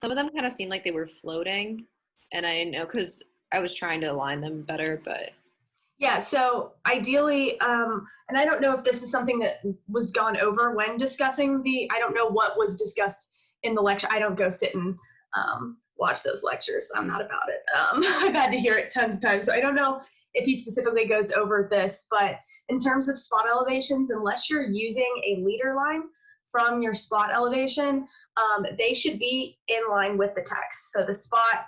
Some of them kind of seemed like they were floating, and I didn't know because I was trying to align them better, but Yeah, so ideally, and I don't know if this is something that was gone over when discussing I don't know what was discussed in the lecture. I don't go sit and watch those lectures. I'm not about it. I've had to hear it tons of times. So I don't know if he specifically goes over this, but in terms of spot elevations, unless you're using a leader line from your spot elevation, they should be in line with the text. So the spot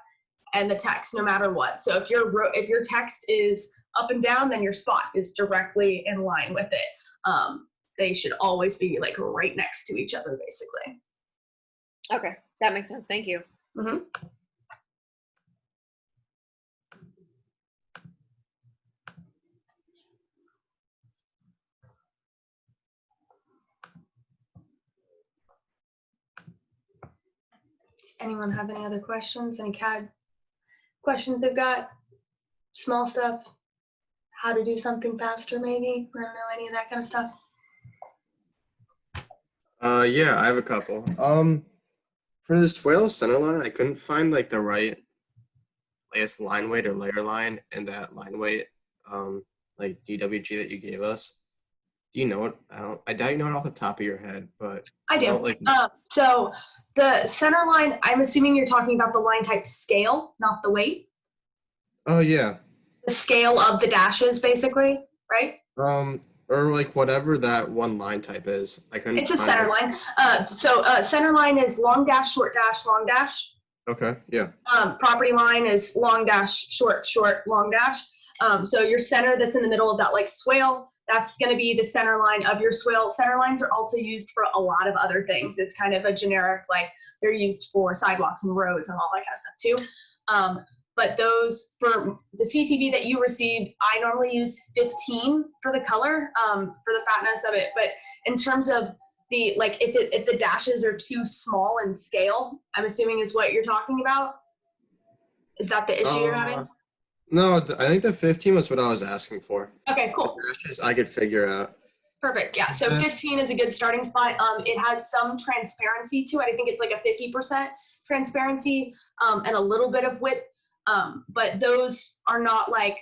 and the text, no matter what. So if your text is up and down, then your spot is directly in line with it. They should always be like right next to each other, basically. okay, that makes sense. Thank you. Mm-hmm. Does anyone have any other questions? Any CAD questions they've got? Small stuff? How to do something faster, maybe? I don't know, any of that kind of stuff. Yeah, I have a couple. For the swale center line, I couldn't find like the right latest line weight or layer line in that line weight, like DWG that you gave us. Do you know it? I doubt you know it off the top of your head, but I do. like, So the center line, I'm assuming you're talking about the line type scale, not the weight. oh yeah. The scale of the dashes, basically, right? Or like whatever that one line type is. I couldn't It's a find center line. Center line is long dash, short dash, long dash. Okay, yeah. Property line is long dash, short, short, long dash. So your center that's in the middle of that like swale, that's going to be the center line of your swale. Center lines are also used for a lot of other things. It's kind of a generic, like they're used for sidewalks and roads and all that kind of stuff too. But those, for the CTV that you received, I normally use 15 for the color, for the fatness of it. But in terms of the, like, if the dashes are too small in scale, I'm assuming is what you're talking about. Is that the issue you're having? No, I think the 15 was what I was asking for. Okay, cool. I could figure out. Perfect. Yeah. So 15 is a good starting spot. It has some transparency to it. I think it's like a 50% transparency and a little bit of width. But those are not like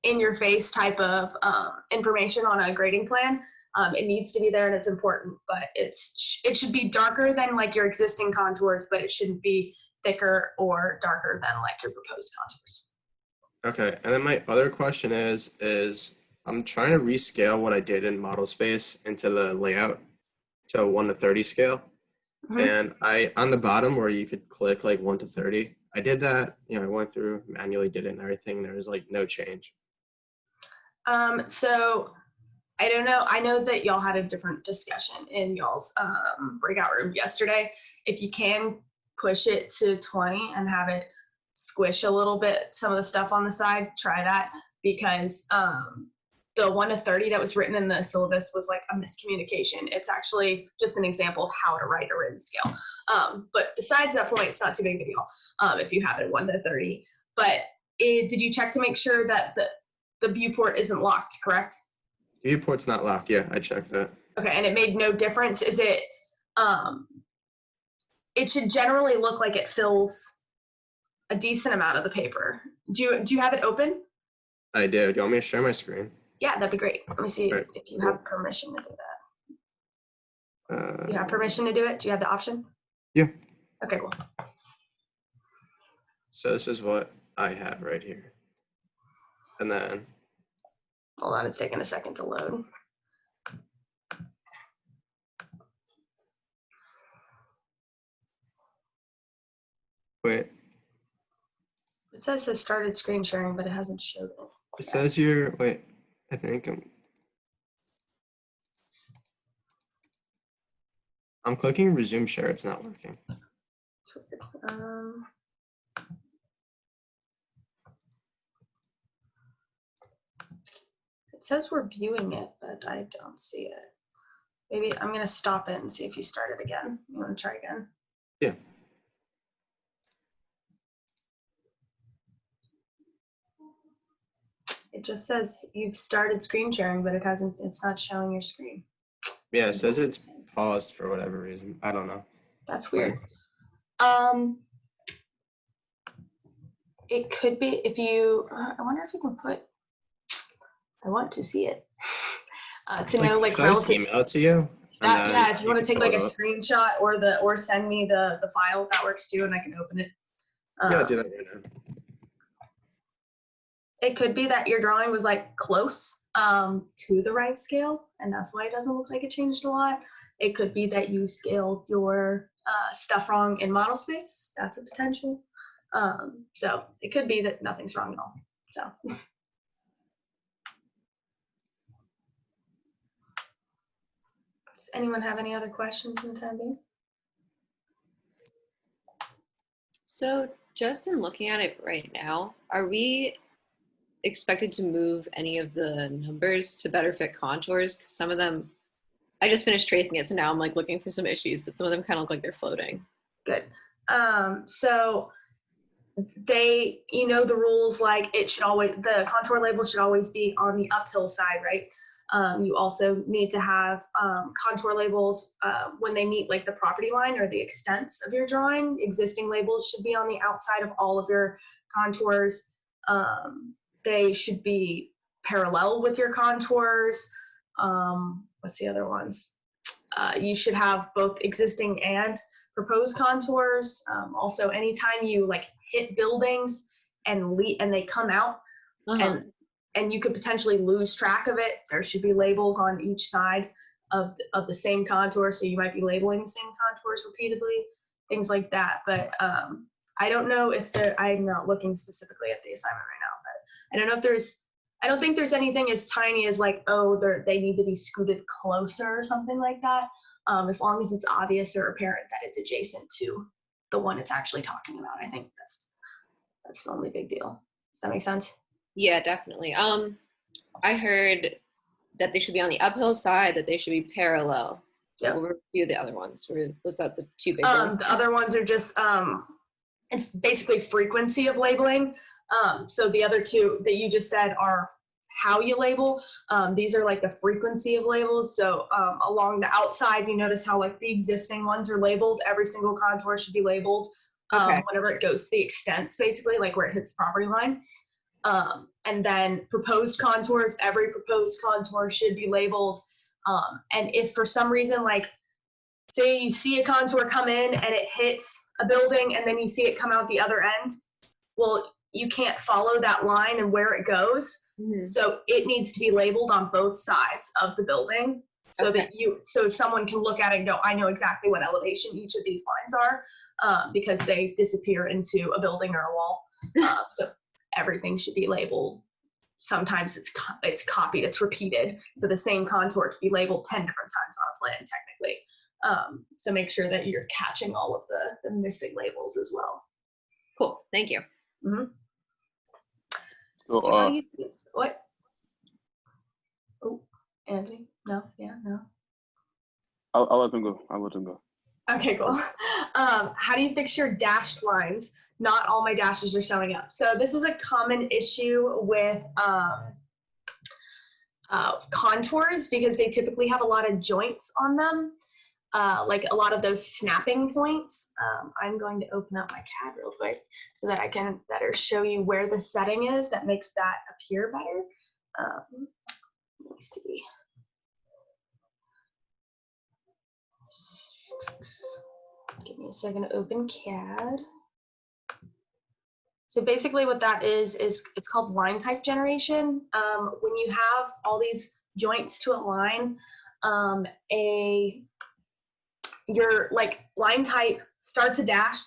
in your face type of information on a grading plan. It needs to be there and it's important, but it should be darker than like your existing contours, but it shouldn't be thicker or darker than like your proposed contours. Okay, and then my other question is I'm trying to rescale what I did in model space into the layout to 1 to 30 scale. Mm-hmm. And I, on the bottom where you could click like 1 to 30, I did that, I went through, manually did it and everything. There was like no change. So I don't know. I know that y'all had a different discussion in y'all's breakout room yesterday. If you can push it to 20 and have it squish a little bit, some of the stuff on the side, try that, because the 1 to 30 that was written in the syllabus was like a miscommunication. It's actually just an example of how to write a written scale. But besides that point, it's not too big of a deal if you have it 1 to 30. But did you check to make sure that the viewport isn't locked, correct? Viewport's not locked. Yeah, I checked that. Okay, and it made no difference. Is it, it should generally look like it fills a decent amount of the paper. Do you have it open? I do. Do you want me to share my screen? Yeah, that'd be great. Let me see if you have permission to do that. You have permission to do it? Do you have the option? Yeah. Okay, cool. So this is what I have right here. And then. Hold on, it's taking a second to load. Wait. It says it started screen sharing, but it hasn't showed it. It says here, wait, I think I'm clicking resume share, it's not working. It says we're viewing it, but I don't see it. Maybe I'm gonna stop it and see if you start it again. You wanna try again? Yeah. It just says you've started screen sharing, but it's not showing your screen. Yeah, it says it's paused for whatever reason. I don't know. That's weird. It could be if you, I wonder if you can put, I want to see it. To know like should I just relative. email it to you? And That, then yeah, if you you want can to take fill like it a out? screenshot or send me the file, that works too, and I can open it. Yeah, I'll do that right now. It could be that your drawing was like close to the right scale, and that's why it doesn't look like it changed a lot. It could be that you scaled your stuff wrong in model space. That's a potential. So it could be that nothing's wrong at all. So. Does anyone have any other questions in the time being? So just in looking at it right now, are we expected to move any of the numbers to better fit contours? Because some of them, I just finished tracing it, so now I'm like looking for some issues, but some of them kind of look like they're floating. Good. So they, the rules, like the contour label should always be on the uphill side, right? You also need to have contour labels when they meet like the property line or the extents of your drawing. Existing labels should be on the outside of all of your contours. They should be parallel with your contours. What's the other ones? You should have both existing and proposed contours. Also, anytime you like hit buildings and they come out, and you could potentially lose track of it, there should be labels on each side of the same contour. So you might be labeling the same contours repeatedly, things like that. But I don't know if I'm not looking specifically at the assignment right now, but I don't know if I don't think there's anything as tiny as like, oh, they need to be scooted closer or something like that. As long as it's obvious or apparent that it's adjacent to the one it's actually talking about. I think that's the only big deal. Does that make sense? Yeah, definitely. I heard that they should be on the uphill side, that they should be parallel. Yep. What were a few of the other ones? Was that the two big ones? The other ones are just, it's basically frequency of labeling. So the other two that you just said are how you label. These are like the frequency of labels. So along the outside, you notice how like the existing ones are labeled. Every single contour should be labeled whenever it goes to the extents, basically, like where it hits the property line. And then proposed contours, every proposed contour should be labeled. And if for some reason, like say you see a contour come in and it hits a building and then you see it come out the other end, well, you can't follow that line and where it goes. Mm-hmm. So it needs to be labeled on both sides of the building so that so someone can look at it and go, I know exactly what elevation each of these lines are because they disappear into a building or a wall. So everything should be labeled. Sometimes it's copied, it's repeated. So the same contour can be labeled 10 different times on a plan technically. So make sure that you're catching all of the missing labels as well. Cool, thank you. Mm-hmm. So, what? Oh, Anthony? No, yeah, no. I'll let them go. Okay, cool. How do you fix your dashed lines? Not all my dashes are showing up. So this is a common issue with contours because they typically have a lot of joints on them, like a lot of those snapping points. I'm going to open up my CAD real quick so that I can better show you where the setting is that makes that appear better. Let me see. Give me a second to open CAD. So basically what that is it's called line type generation. When you have all these joints to a line, your like line type starts a dash,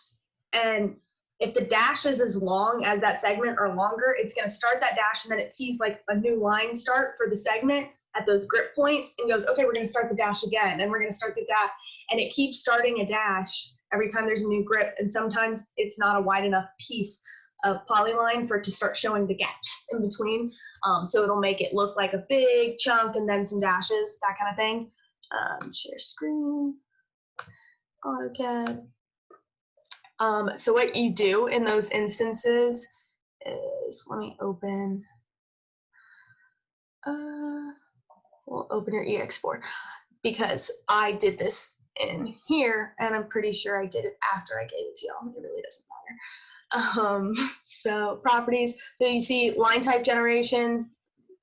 and if the dash is as long as that segment or longer, it's going to start that dash and then it sees like a new line start for the segment at those grip points and goes, okay, we're going to start the dash again, and we're going to start the dash, and it keeps starting a dash every time there's a new grip, and sometimes it's not a wide enough piece of polyline for it to start showing the gaps in between. So it'll make it look like a big chunk and then some dashes, that kind of thing. Share screen, AutoCAD. So what you do in those instances is, let me open, we'll open your eXport because I did this in here, and I'm pretty sure I did it after I gave it to y'all. It really doesn't matter. So properties, so you see line type generation,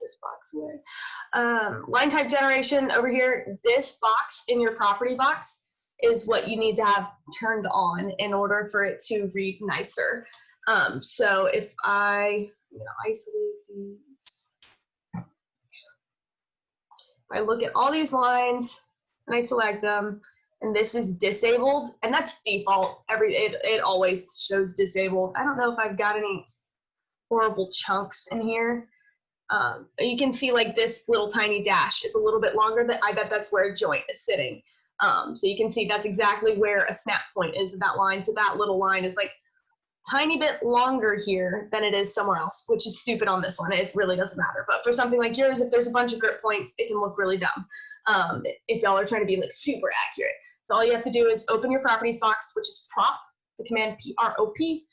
this box away. Line type generation over here, this box in your property box is what you need to have turned on in order for it to read nicer. So if I'm gonna isolate these, if I look at all these lines and I select them, and this is disabled, and that's default. It always shows disabled. I don't know if I've got any horrible chunks in here. You can see like this little tiny dash is a little bit longer. I bet that's where a joint is sitting. So you can see that's exactly where a snap point is of that line. So that little line is like tiny bit longer here than it is somewhere else, which is stupid on this one. It really doesn't matter. But for something like yours, if there's a bunch of grip points, it can look really dumb if y'all are trying to be like super accurate. So all you have to do is open your properties box, which is prop, the command P-R-O-P,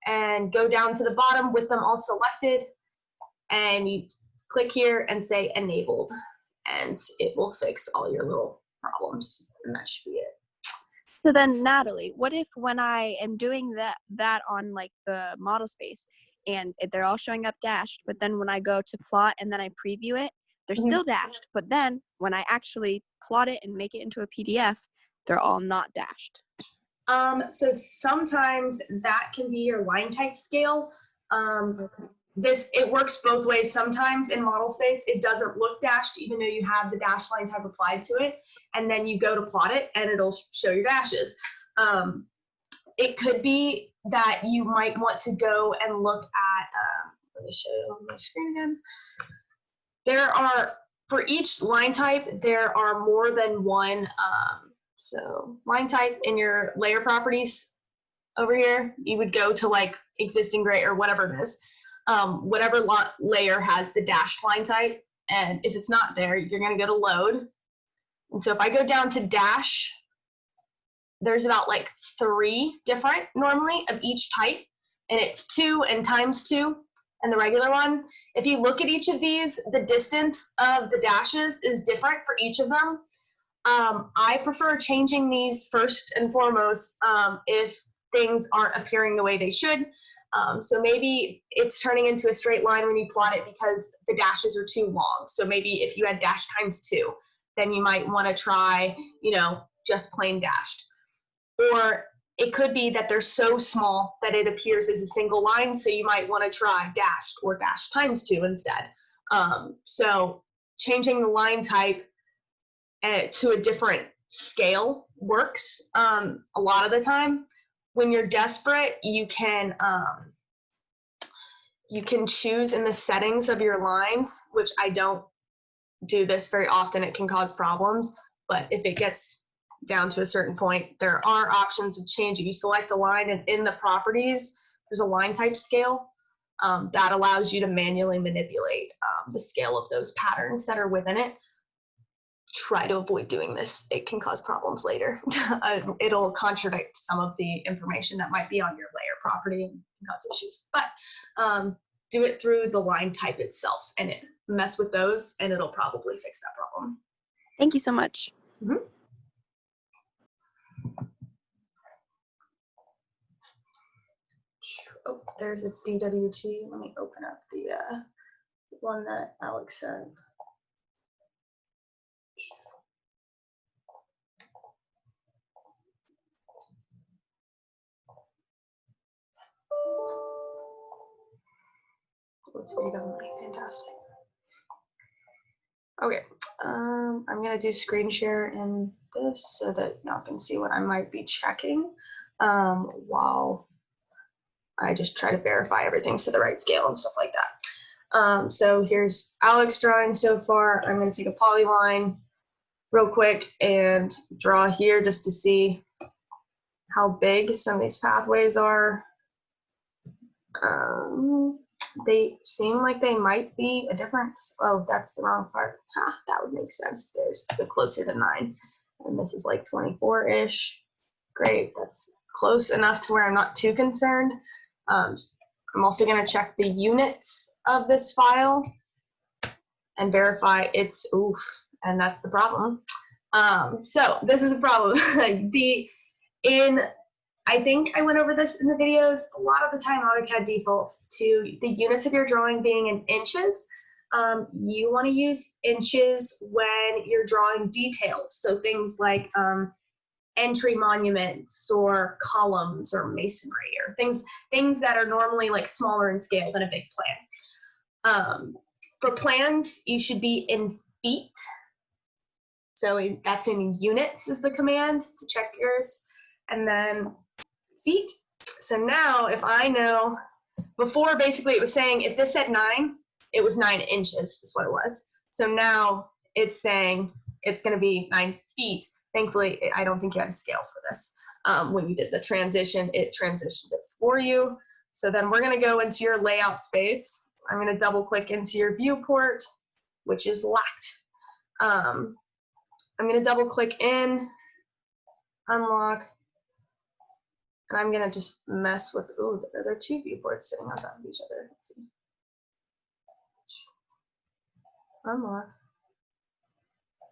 and go down to the bottom with them all selected, and you click here and say enabled, and it will fix all your little problems, and that should be it. So then, Natalie, what if when I am doing that on like the model space and they're all showing up dashed, but then when I go to plot and then I preview it, they're still dashed, but then when I actually plot it and make it into a PDF, they're all not dashed? So sometimes that can be your line type scale. It works both ways. Sometimes in model space, it doesn't look dashed, even though you have the dash line type applied to it. And then you go to plot it and it'll show your dashes. It could be that you might want to go and look at, let me show you on my screen again. For each line type, there are more than one. So line type in your layer properties over here, you would go to like existing gray or whatever it is. Whatever layer has the dashed line type, and if it's not there, you're going to go to load. And so if I go down to dash, there's about like 3 different normally of each type, and it's 2 and times 2 and the regular one. If you look at each of these, the distance of the dashes is different for each of them. I prefer changing these first and foremost if things aren't appearing the way they should. So maybe it's turning into a straight line when you plot it because the dashes are too long. So maybe if you had dash times 2, then you might want to try, just plain dashed. Or it could be that they're so small that it appears as a single line. So you might want to try dashed or dash times 2 instead. So changing the line type to a different scale works a lot of the time. When you're desperate, you can choose in the settings of your lines, which I don't do this very often. It can cause problems, but if it gets down to a certain point, there are options of changing. You select the line, and in the properties, there's a line type scale that allows you to manually manipulate the scale of those patterns that are within it. Try to avoid doing this. It can cause problems later. It'll contradict some of the information that might be on your layer property and cause issues. But do it through the line type itself and mess with those, and it'll probably fix that problem. Thank you so much. Mm-hmm. Oh, there's a DWG. Let me open up the one that Alex sent. Let's read on my fantastic. Okay, I'm gonna do screen share in this so that y'all can see what I might be checking while I just try to verify everything's to the right scale and stuff like that. So here's Alex drawing so far. I'm gonna take a polyline real quick and draw here just to see how big some of these pathways are. They seem like they might be a difference. Oh, that's the wrong part. That would make sense. There's the closer to 9, and this is like 24-ish. Great, that's close enough to where I'm not too concerned. I'm also going to check the units of this file and verify it's and that's the problem. So this is the problem. I think I went over this in the videos. A lot of the time AutoCAD defaults to the units of your drawing being in inches. You want to use inches when you're drawing details. So things like entry monuments or columns or masonry or things that are normally like smaller in scale than a big plan. For plans, you should be in feet. So that's in units is the command to check yours. And then feet. So now if I know, before basically it was saying if this said 9, it was 9 inches is what it was. So now it's saying it's going to be 9 feet. Thankfully, I don't think you had to scale for this. When you did the transition, it transitioned it for you. So then we're going to go into your layout space. I'm going to double click into your viewport, which is locked. I'm going to double click in, unlock, and I'm going to just mess with, oh, there are 2 viewports sitting on top of each other. Let's see. Unlock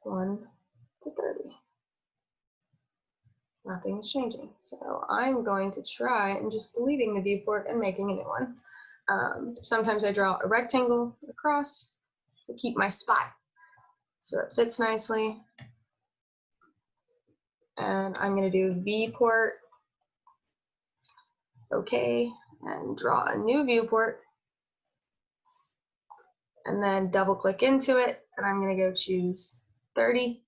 1 to 30. Nothing is changing. So I'm going to try and just deleting the viewport and making a new one. Sometimes I draw a rectangle across to keep my spot so it fits nicely. And I'm going to do viewport, okay, and draw a new viewport. And then double click into it, and I'm going to go choose 30.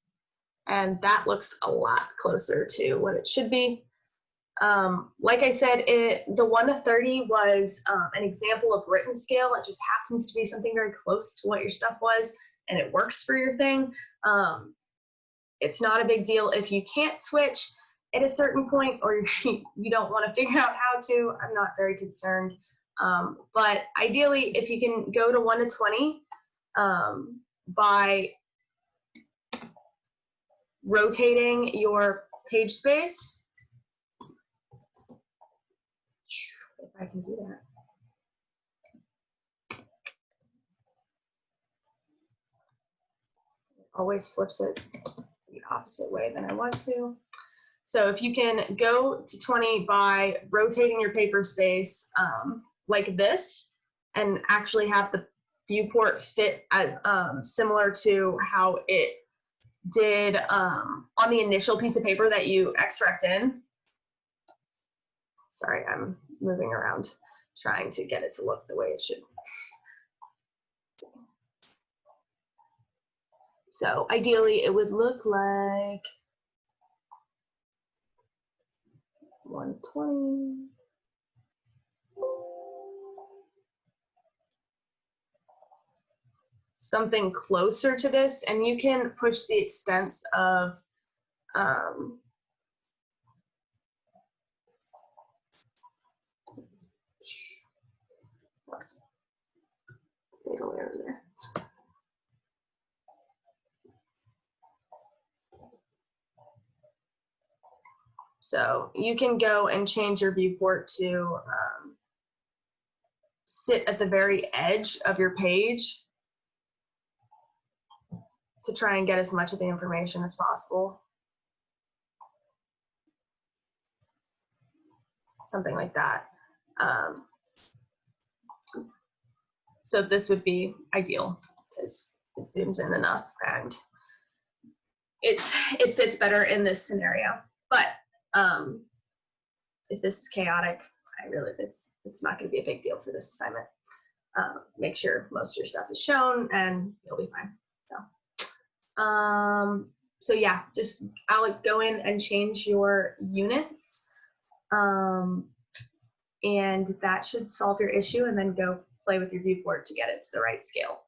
And that looks a lot closer to what it should be. Like I said, the 1 to 30 was an example of written scale. It just happens to be something very close to what your stuff was, and it works for your thing. It's not a big deal if you can't switch at a certain point or you don't want to figure out how to. I'm not very concerned. But ideally, if you can go to 1 to 20 by rotating your page space, if I can do that. It always flips it the opposite way than I want to. So if you can go to 20 by rotating your paper space like this and actually have the viewport fit as similar to how it did on the initial piece of paper that you extract in. Sorry, I'm moving around trying to get it to look the way it should. So ideally it would look like 120. Something closer to this, and you can push the extents of fatal error there. So you can go and change your viewport to sit at the very edge of your page to try and get as much of the information as possible. Something like that. So this would be ideal because it zooms in enough and it fits better in this scenario. But if this is chaotic, it's not going to be a big deal for this assignment. Make sure most of your stuff is shown and you'll be fine. So yeah, just Alec, go in and change your units. And that should solve your issue, and then go play with your viewport to get it to the right scale.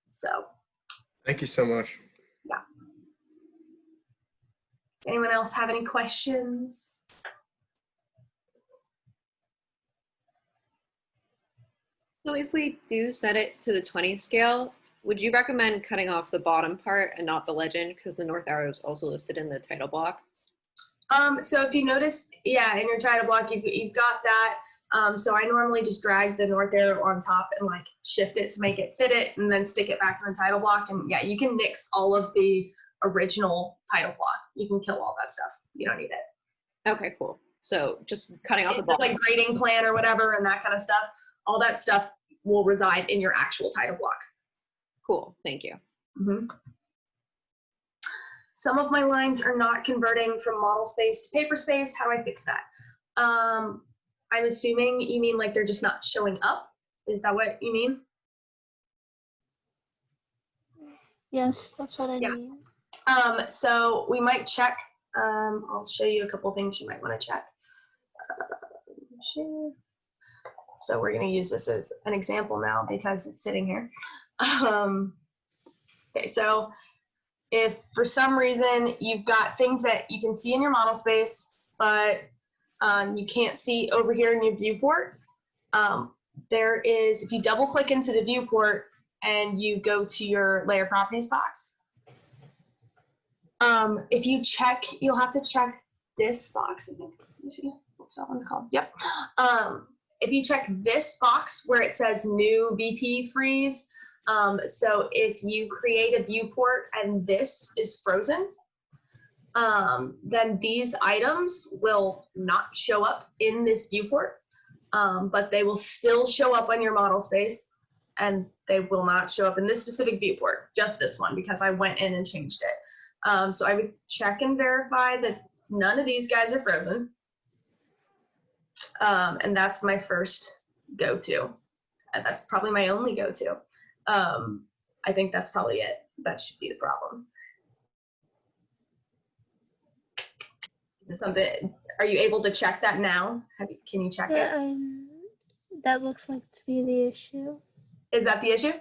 So. Thank you so much. Yeah. Does anyone else have any questions? So if we do set it to the 20 scale, would you recommend cutting off the bottom part and not the legend, because the north arrow is also listed in the title block? So if you notice, yeah, in your title block, you've got that. So I normally just drag the north arrow on top and like shift it to make it fit it, and then stick it back in the title block. And yeah, you can nix all of the original title block. You can kill all that stuff. You don't need it. Okay, cool. So just cutting off the It's bottom. like grading plan or whatever and that kind of stuff. All that stuff will reside in your actual title block. Cool, thank you. Mm-hmm. Some of my lines are not converting from model space to paper space. How do I fix that? I'm assuming you mean like they're just not showing up. Is that what you mean? Yes, that's what I Yeah. mean. So we might check. I'll show you a couple things you might want to check. Share. So we're going to use this as an example now because it's sitting here. Okay, so if for some reason you've got things that you can see in your model space, but you can't see over here in your viewport, there is, if you double click into the viewport and you go to your layer properties box, if you check, you'll have to check this box, I think. Let me see, what's that one's called? Yep. If you check this box where it says new VP freeze, so if you create a viewport and this is frozen, then these items will not show up in this viewport, but they will still show up on your model space, and they will not show up in this specific viewport, just this one, because I went in and changed it. So I would check and verify that none of these guys are frozen. And that's my first go-to. And that's probably my only go-to. I think that's probably it. That should be the problem. Is it something, are you able to check that now? Can you check it? Yeah, that looks like to be the issue. Is that the issue?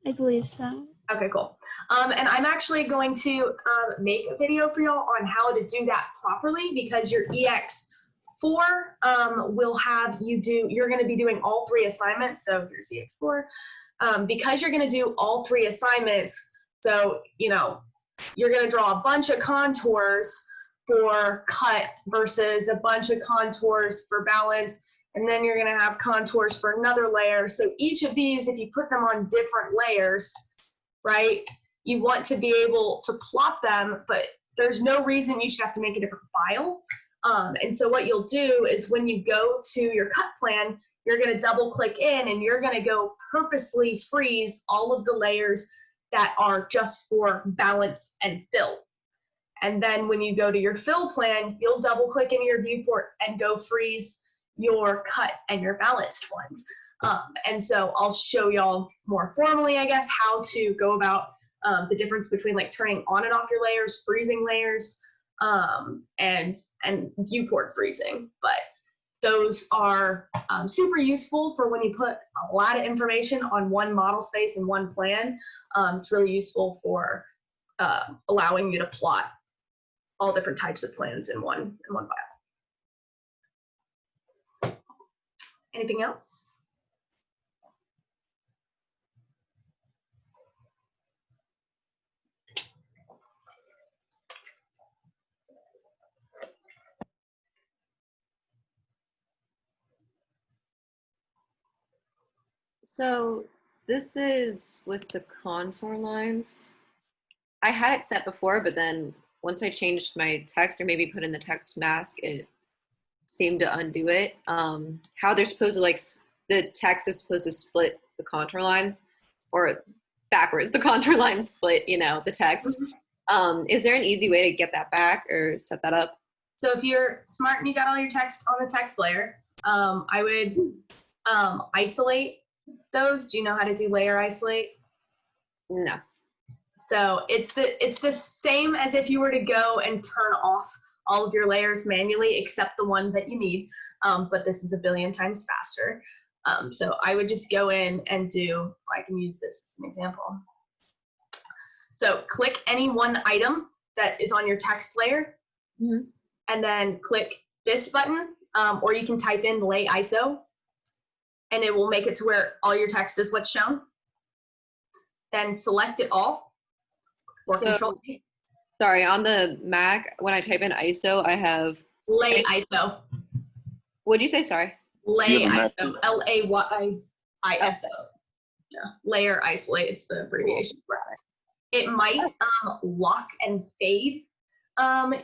I believe so. Okay, cool. And I'm actually going to make a video for y'all on how to do that properly, because your EX4 will have you do, you're going to be doing all 3 assignments. So here's EX4. Because you're going to do all 3 assignments, so, you know, you're going to draw a bunch of contours for cut versus a bunch of contours for balance, and then you're going to have contours for another layer. So each of these, if you put them on different layers, right, you want to be able to plot them, but there's no reason you should have to make a different file. And so what you'll do is when you go to your cut plan, you're going to double click in and you're going to go purposely freeze all of the layers that are just for balance and fill. And then when you go to your fill plan, you'll double click into your viewport and go freeze your cut and your balanced ones. And so I'll show y'all more formally, I guess, how to go about the difference between like turning on and off your layers, freezing layers, and viewport freezing. But those are super useful for when you put a lot of information on one model space and one plan. It's really useful for allowing you to plot all different types of plans in one file. Anything else? So this is with the contour lines. I had it set before, but then once I changed my text or maybe put in the text mask, it seemed to undo it. How they're supposed to, like, the text is supposed to split the contour lines, or backwards, the contour lines split, you know, the text. Is there an easy way to get that back or set that up? So if you're smart and you got all your text on the text layer, I would isolate those. Do you know how to do layer isolate? No. So it's the same as if you were to go and turn off all of your layers manually except the one that you need, but this is a billion times faster. So I would just go in and do, I can use this as an example. So click any one item that is on your text layer, and then click this button, or you can type in lay ISO, and it will make it to where all your text is what's shown. Then select it all, or Control V. Sorry, on the Mac, when I type in ISO, I have lay ISO. What'd you say? Sorry. Lay ISO. LAYISO. Yeah. Layer isolate. It's the abbreviation for it. It might lock and fade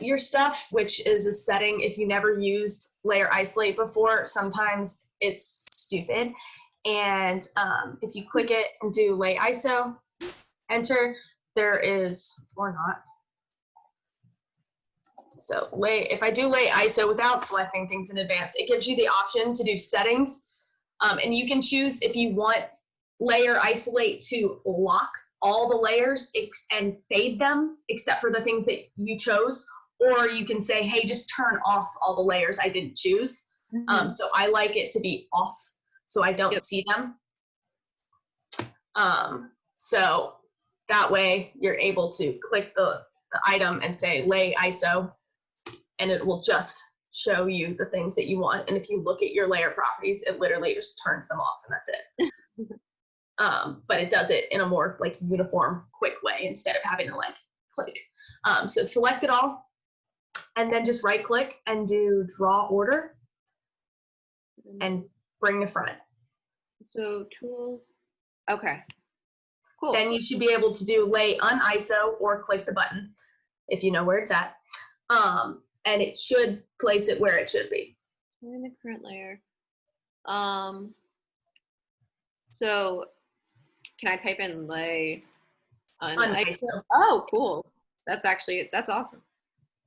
your stuff, which is a setting if you never used layer isolate before. Sometimes it's stupid. And if you click it and do lay ISO, enter, there is, or not. So if I do lay ISO without selecting things in advance, it gives you the option to do settings. And you can choose if you want layer isolate to lock all the layers and fade them except for the things that you chose, or you can say, hey, just turn off all the layers I didn't choose. So I like it to be off so I don't see them. So that way you're able to click the item and say lay ISO, and it will just show you the things that you want. And if you look at your layer properties, it literally just turns them off and that's it. But it does it in a more like uniform, quick way instead of having to like click. So select it all and then just right click and do draw order and bring to front. So tools, okay, cool. Then you should be able to do lay uniso or click the button if you know where it's at. And it should place it where it should be. We're in the current layer. So can I type in lay Uniso. Oh, cool. That's awesome.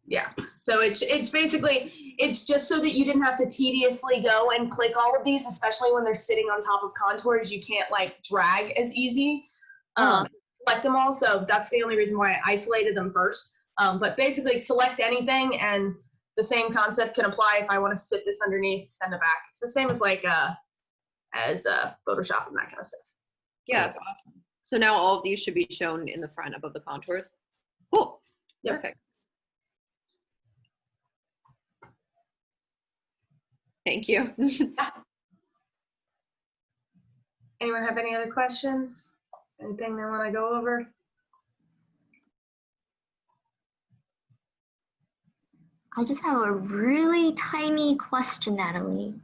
Yeah. So it's basically, it's just so that you didn't have to tediously go and click all of these, especially when they're sitting on top of contours. You can't like drag as easy. Select them all. So that's the only reason why I isolated them first. But basically select anything and the same concept can apply if I want to sit this underneath, send it back. It's the same as like Photoshop and that kind of stuff. Yeah, that's awesome. So now all of these should be shown in the front above the contours. Cool. Yep. Perfect. Thank you. Anyone have any other questions? Anything they want to go over? I just have a really tiny question, Natalie.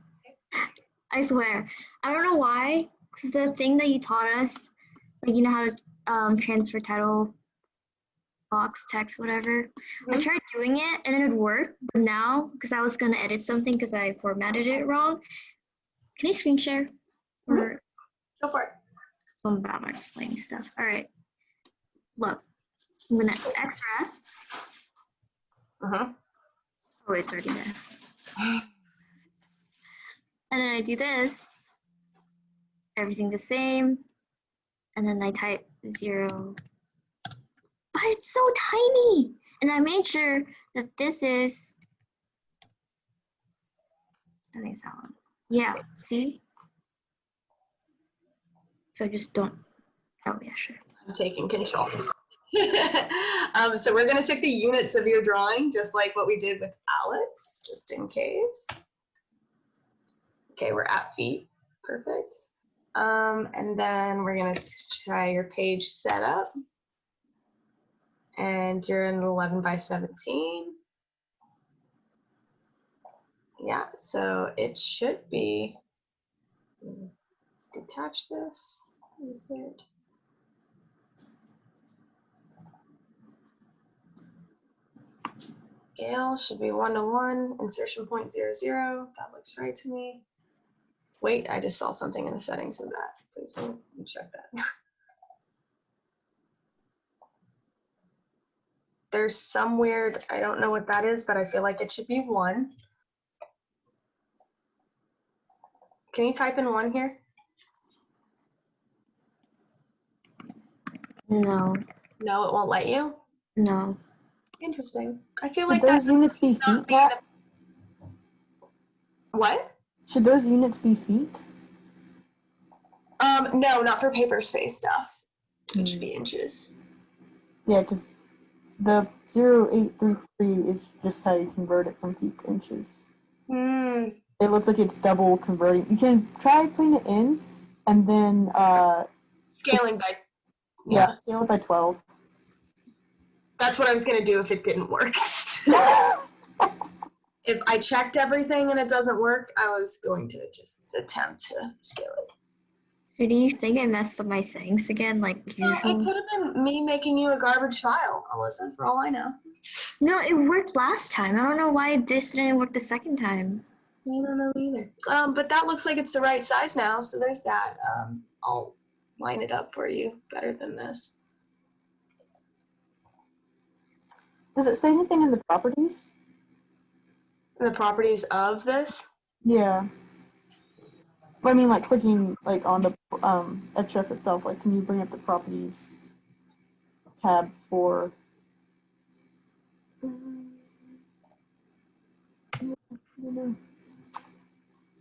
I swear. I don't know why, because the thing that you taught us, like you know how to transfer title, box, text, whatever. I tried doing it and it would work, but now, because I was going to edit something because I formatted it wrong, can you screen share? Or Go for it. so I'm bad at explaining stuff. All right. Look, I'm going to XREF. Oh, it's already there. And then I do this, everything the same, and then I type 0. But it's so tiny! And I made sure that this is, I think it's that one. Yeah, see? So just don't, oh yeah, sure. I'm taking control. So we're going to check the units of your drawing, just like what we did with Alex, just in case. Okay, we're at feet. Perfect. And then we're going to try your page setup. And you're in 11 by 17. Yeah, so it should be, detach this, insert. Scale should be 1:1, insertion point 0, that looks right to me. Wait, I just saw something in the settings of that. Please let me check that. There's some weird, I don't know what that is, but I feel like it should be 1. Can you type in 1 here? No. No, it won't let you? No. Interesting. I feel Should like those units be feet, Matt? What? Should those units be feet? No, not for paper space stuff. It should be inches. Yeah, because the 0833 is just how you convert it from feet to inches. It looks like it's double converting. You can try putting it in and then Scaling by, yeah, scale it by 12. That's what I was gonna do if it didn't work. If I checked everything and it doesn't work, I was going to just attempt to scale it. So do you think I messed up my settings again, like Well, it usual? could have been me making you a garbage file, Alyssa, for all I know. No, it worked last time. I don't know why this didn't work the second time. I don't know either. But that looks like it's the right size now, so there's that. I'll line it up for you better than this. Does it say anything in the properties? The properties of this? Yeah. But I mean, like clicking like on the href itself. Like, can you bring up the properties tab for?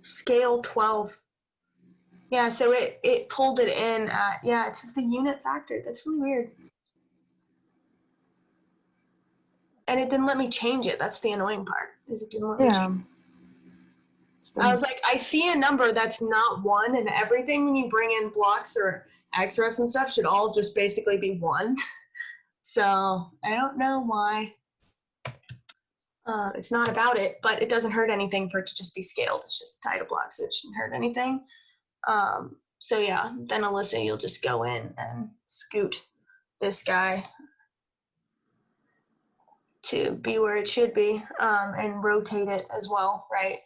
Scale 12. Yeah, so it pulled it in at, yeah, it says the unit factor. That's really weird. And it didn't let me change it. That's the annoying part, is it didn't let me change. I was like, I see a number that's not 1, and everything when you bring in blocks or XREFs and stuff should all just basically be 1. So I don't know why. It's not about it, but it doesn't hurt anything for it to just be scaled. It's just a title block, so it shouldn't hurt anything. So yeah, then Alyssa, you'll just go in and scoot this guy to be where it should be, and rotate it as well, right?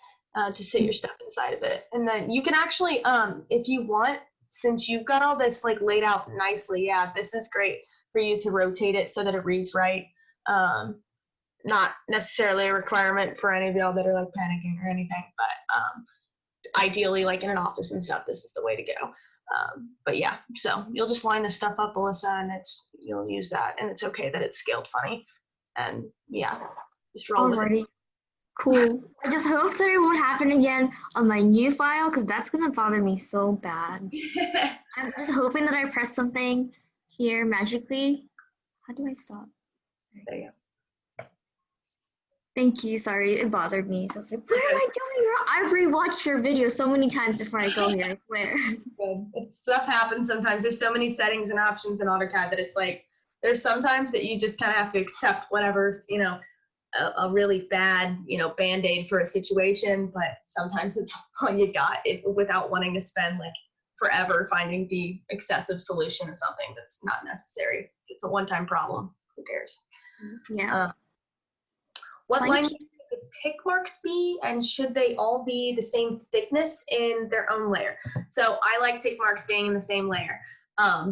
To sit your stuff inside of it. And then you can actually, if you want, since you've got all this like laid out nicely, yeah, this is great for you to rotate it so that it reads right. Not necessarily a requirement for any of y'all that are like panicking or anything, but ideally like in an office and stuff, this is the way to go. But yeah, so you'll just line this stuff up, Alyssa, and you'll use that, and it's okay that it's scaled funny. And yeah, just roll with it. Alrighty. Cool. I just hope that it won't happen again on my new file, because that's gonna bother me so bad. I'm just hoping that I press something here magically. How do I stop? There you go. Thank you. Sorry, it bothered me. So I was like, what am I doing wrong? I've rewatched your video so many times before I go here, I swear. Good. Stuff happens sometimes. There's so many settings and options in AutoCAD that it's like, there's sometimes that you just kind of have to accept whatever's, a really bad, Band-Aid for a situation, but sometimes it's all you got without wanting to spend like forever finding the excessive solution to something that's not necessary. It's a one-time problem. Who cares? Yeah. What Thank line you. should the tick marks be, and should they all be the same thickness in their own layer? So I like tick marks being in the same layer,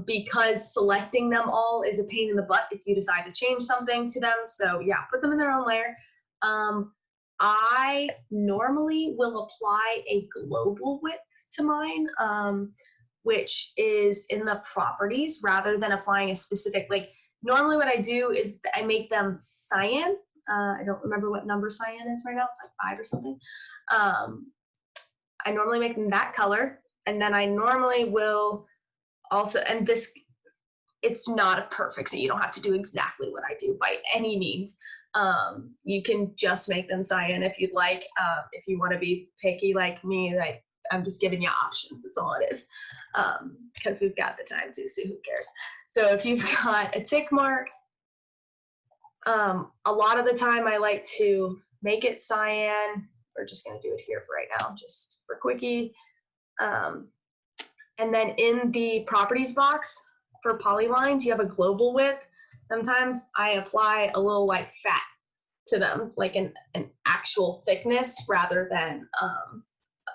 because selecting them all is a pain in the butt if you decide to change something to them. So yeah, put them in their own layer. I normally will apply a global width to mine, which is in the properties rather than applying a specific, like normally what I do is I make them cyan. I don't remember what number cyan is right now. It's like 5 or something. I normally make them that color, and then I normally will also, and this, it's not perfect, so you don't have to do exactly what I do by any means. You can just make them cyan if you'd like. If you want to be picky like me, I'm just giving you options. That's all it is, because we've got the time to, so who cares? So if you've got a tick mark, a lot of the time I like to make it cyan. We're just going to do it here for right now, just for quickie. And then in the properties box for polylines, you have a global width. Sometimes I apply a little like fat to them, like an actual thickness rather than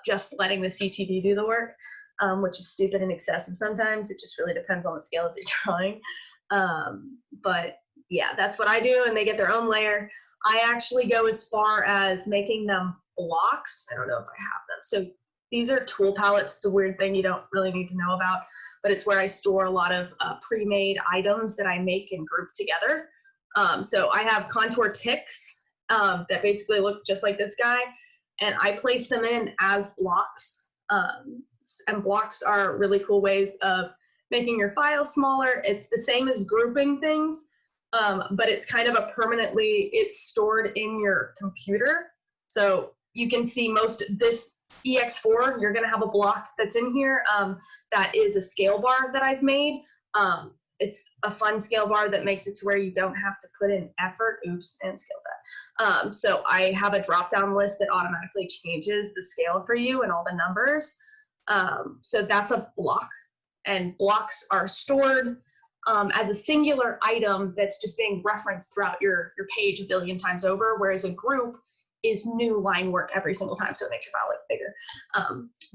just letting the CTV do the work, which is stupid and excessive sometimes. It just really depends on the scale of your drawing. But yeah, that's what I do, and they get their own layer. I actually go as far as making them blocks. I don't know if I have them. So these are tool palettes. It's a weird thing you don't really need to know about, but it's where I store a lot of pre-made items that I make and group together. So I have contour ticks that basically look just like this guy, and I place them in as blocks. And blocks are really cool ways of making your file smaller. It's the same as grouping things, but it's kind of it's stored in your computer. So you can see this EX4, you're gonna have a block that's in here that is a scale bar that I've made. It's a fun scale bar that makes it to where you don't have to put in effort. Oops, and scale that. So I have a drop-down list that automatically changes the scale for you and all the numbers. So that's a block, and blocks are stored as a singular item that's just being referenced throughout your page a billion times over, whereas a group is new line work every single time, so it makes your file look bigger.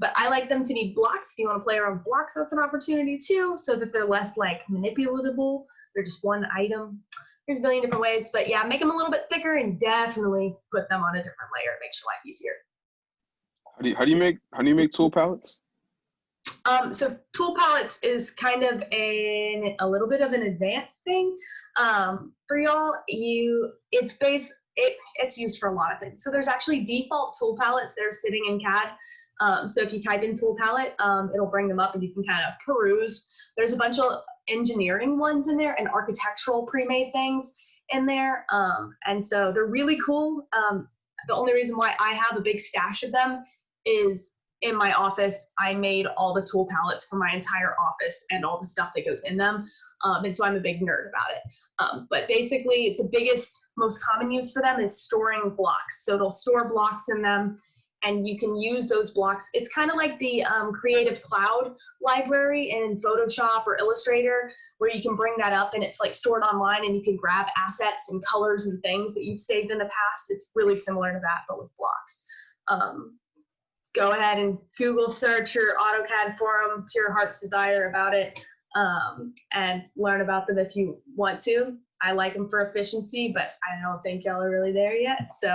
But I like them to be blocks. If you want to play around with blocks, that's an opportunity too, so that they're less like manipulatable. They're just one item. There's a billion different ways, but yeah, make them a little bit thicker and definitely put them on a different layer. It makes your life easier. How do you make tool palettes? So tool palettes is kind of a little bit of an advanced thing for y'all. It's used for a lot of things. So there's actually default tool palettes that are sitting in CAD. So if you type in tool palette, it'll bring them up and you can kind of peruse. There's a bunch of engineering ones in there and architectural pre-made things in there. And so they're really cool. The only reason why I have a big stash of them is in my office, I made all the tool palettes for my entire office and all the stuff that goes in them. And so I'm a big nerd about it. But basically, the biggest, most common use for them is storing blocks. So it'll store blocks in them, and you can use those blocks. It's kind of like the Creative Cloud library in Photoshop or Illustrator, where you can bring that up and it's like stored online and you can grab assets and colors and things that you've saved in the past. It's really similar to that, but with blocks. Go ahead and Google search your AutoCAD forum to your heart's desire about it, and learn about them if you want to. I like them for efficiency, but I don't think y'all are really there yet, so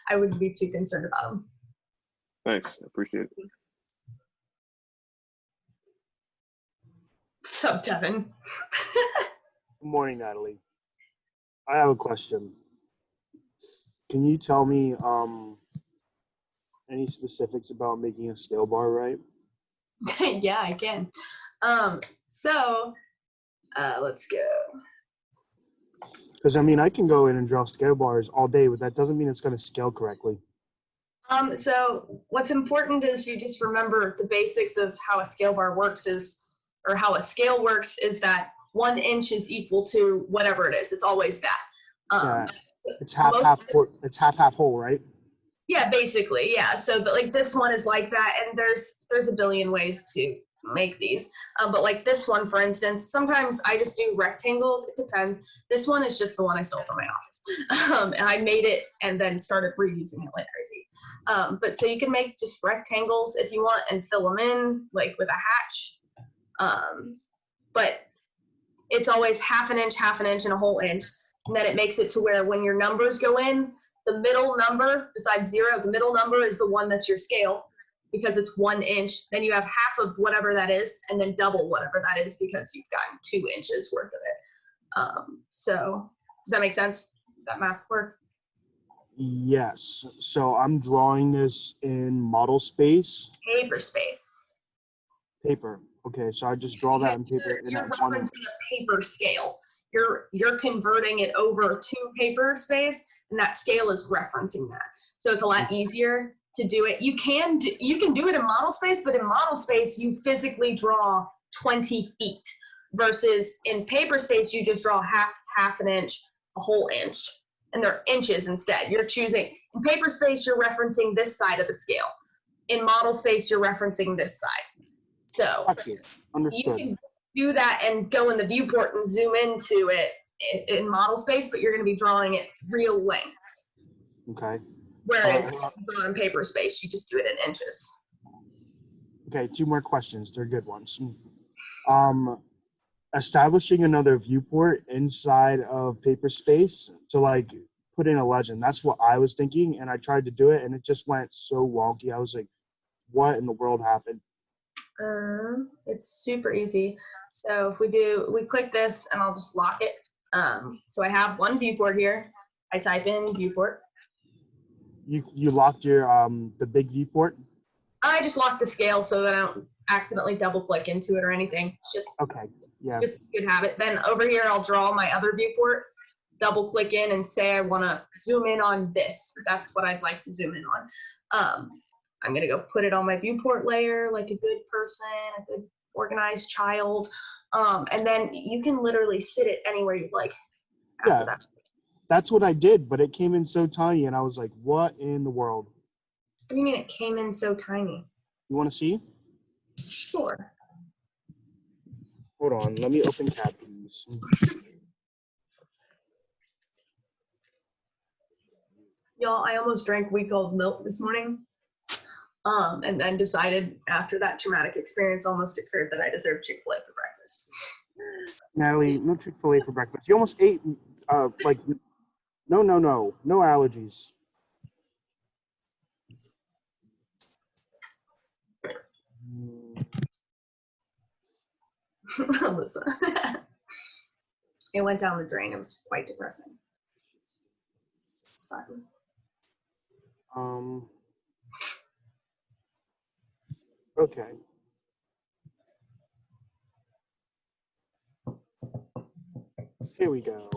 I wouldn't be too concerned about them. Thanks, I appreciate it. What's up, Devin? Good morning, Natalie. I have a question. Can you tell me any specifics about making a scale bar right? Yeah, I can. Let's go. Because I mean, I can go in and draw scale bars all day, but that doesn't mean it's going to scale correctly. So what's important is you just remember the basics of how a scale bar works or how a scale works is that 1 inch is equal to whatever it is. It's always that. Yeah, it's half whole, right? Yeah, basically, yeah. So like this one is like that, and there's a billion ways to make these. But like this one, for instance, sometimes I just do rectangles. It depends. This one is just the one I stole from my office. And I made it and then started reusing it like crazy. But so you can make just rectangles if you want and fill them in like with a hatch. But it's always half an inch, and a whole inch. And then it makes it to where when your numbers go in, the middle number besides 0, the middle number is the one that's your scale because it's 1 inch. Then you have half of whatever that is and then double whatever that is because you've gotten 2 inches worth of it. So does that make sense? Does that math work? Yes. So I'm drawing this in model space. Paper space. Paper. Okay, so I just draw that in paper. You're referencing a paper scale. You're converting it over to paper space, and that scale is referencing that. So it's a lot easier to do it. You can do it in model space, but in model space you physically draw 20 feet versus in paper space you just draw half an inch, a whole inch, and they're inches instead. You're choosing in paper space you're referencing this side of the scale. In model space you're referencing this side. So understood. You can do that and go in the viewport and zoom into it in model space, but you're going to be drawing it real lengths. Okay. Whereas in paper space, you just do it in inches. Okay, 2 more questions. They're good ones. Establishing another viewport inside of paper space to like put in a legend. That's what I was thinking, and I tried to do it, and it just went so wonky. I was like, what in the world happened? It's super easy. So if we click this and I'll just lock it. So I have one viewport here. I type in viewport. You locked your the big viewport? I just locked the scale so that I don't accidentally double click into it or anything. It's just okay. Yeah. Just a good habit. Then over here I'll draw my other viewport, double click in and say I want to zoom in on this. That's what I'd like to zoom in on. I'm going to go put it on my viewport layer like a good person, a good organized child. And then you can literally sit it anywhere you'd like after that. That's what I did, but it came in so tiny and I was like, what in the world? What do you mean it came in so tiny? You want to see? Sure. Hold on, let me open CAD, please. Y'all, I almost drank week-old milk this morning. And then decided after that traumatic experience almost occurred that I deserved Chick-fil-A for breakfast. Natalie, no Chick-fil-A for breakfast. You almost ate, like, no allergies. Alyssa. It went down the drain. It was quite depressing. It's fine. Okay. Here we go.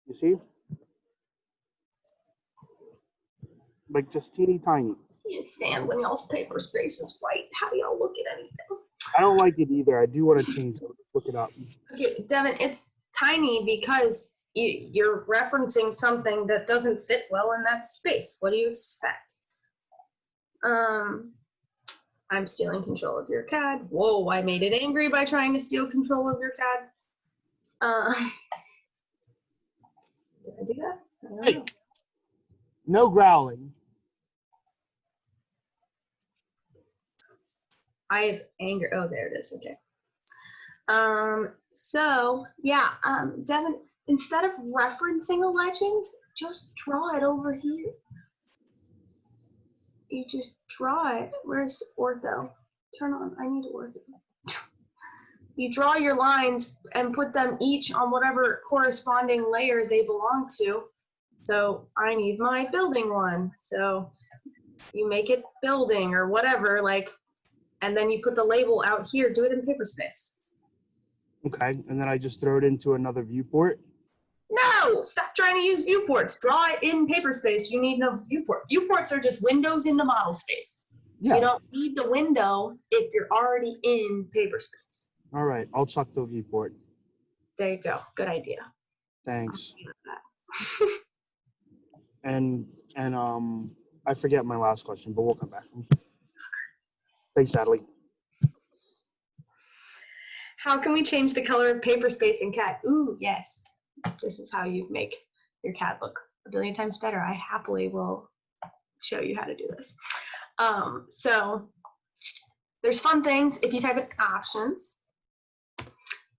You see? Like just teeny tiny. You stand when y'all's paper space is white. How do y'all look at anything? I don't like it either. I do want to change it. Let's look it up. Okay, Devin, it's tiny because you're referencing something that doesn't fit well in that space. What do you expect? I'm stealing control of your CAD. Whoa, I made it angry by trying to steal control of your CAD. Did I do that? I don't know. Hey, no growling. I have anger. Oh, there it is. Okay. So yeah, Devin, instead of referencing a legend, just draw it over here. You just draw it. Where's ortho? Turn on. I need ortho. You draw your lines and put them each on whatever corresponding layer they belong to. So I need my building one. So you make it building or whatever, like, and then you put the label out here. Do it in paper space. Okay, and then I just throw it into another viewport. No, stop trying to use viewports. Draw it in paper space. You need no viewport. Viewports are just windows in the model space. Yeah. You don't need the window if you're already in paper space. All right, I'll chuck the viewport. There you go. Good idea. Thanks. and I forget my last question, but we'll come back. Thanks, Natalie. How can we change the color of paper space in CAD? Ooh, yes. This is how you make your CAD look a billion times better. I happily will show you how to do this. So there's fun things. If you type in options,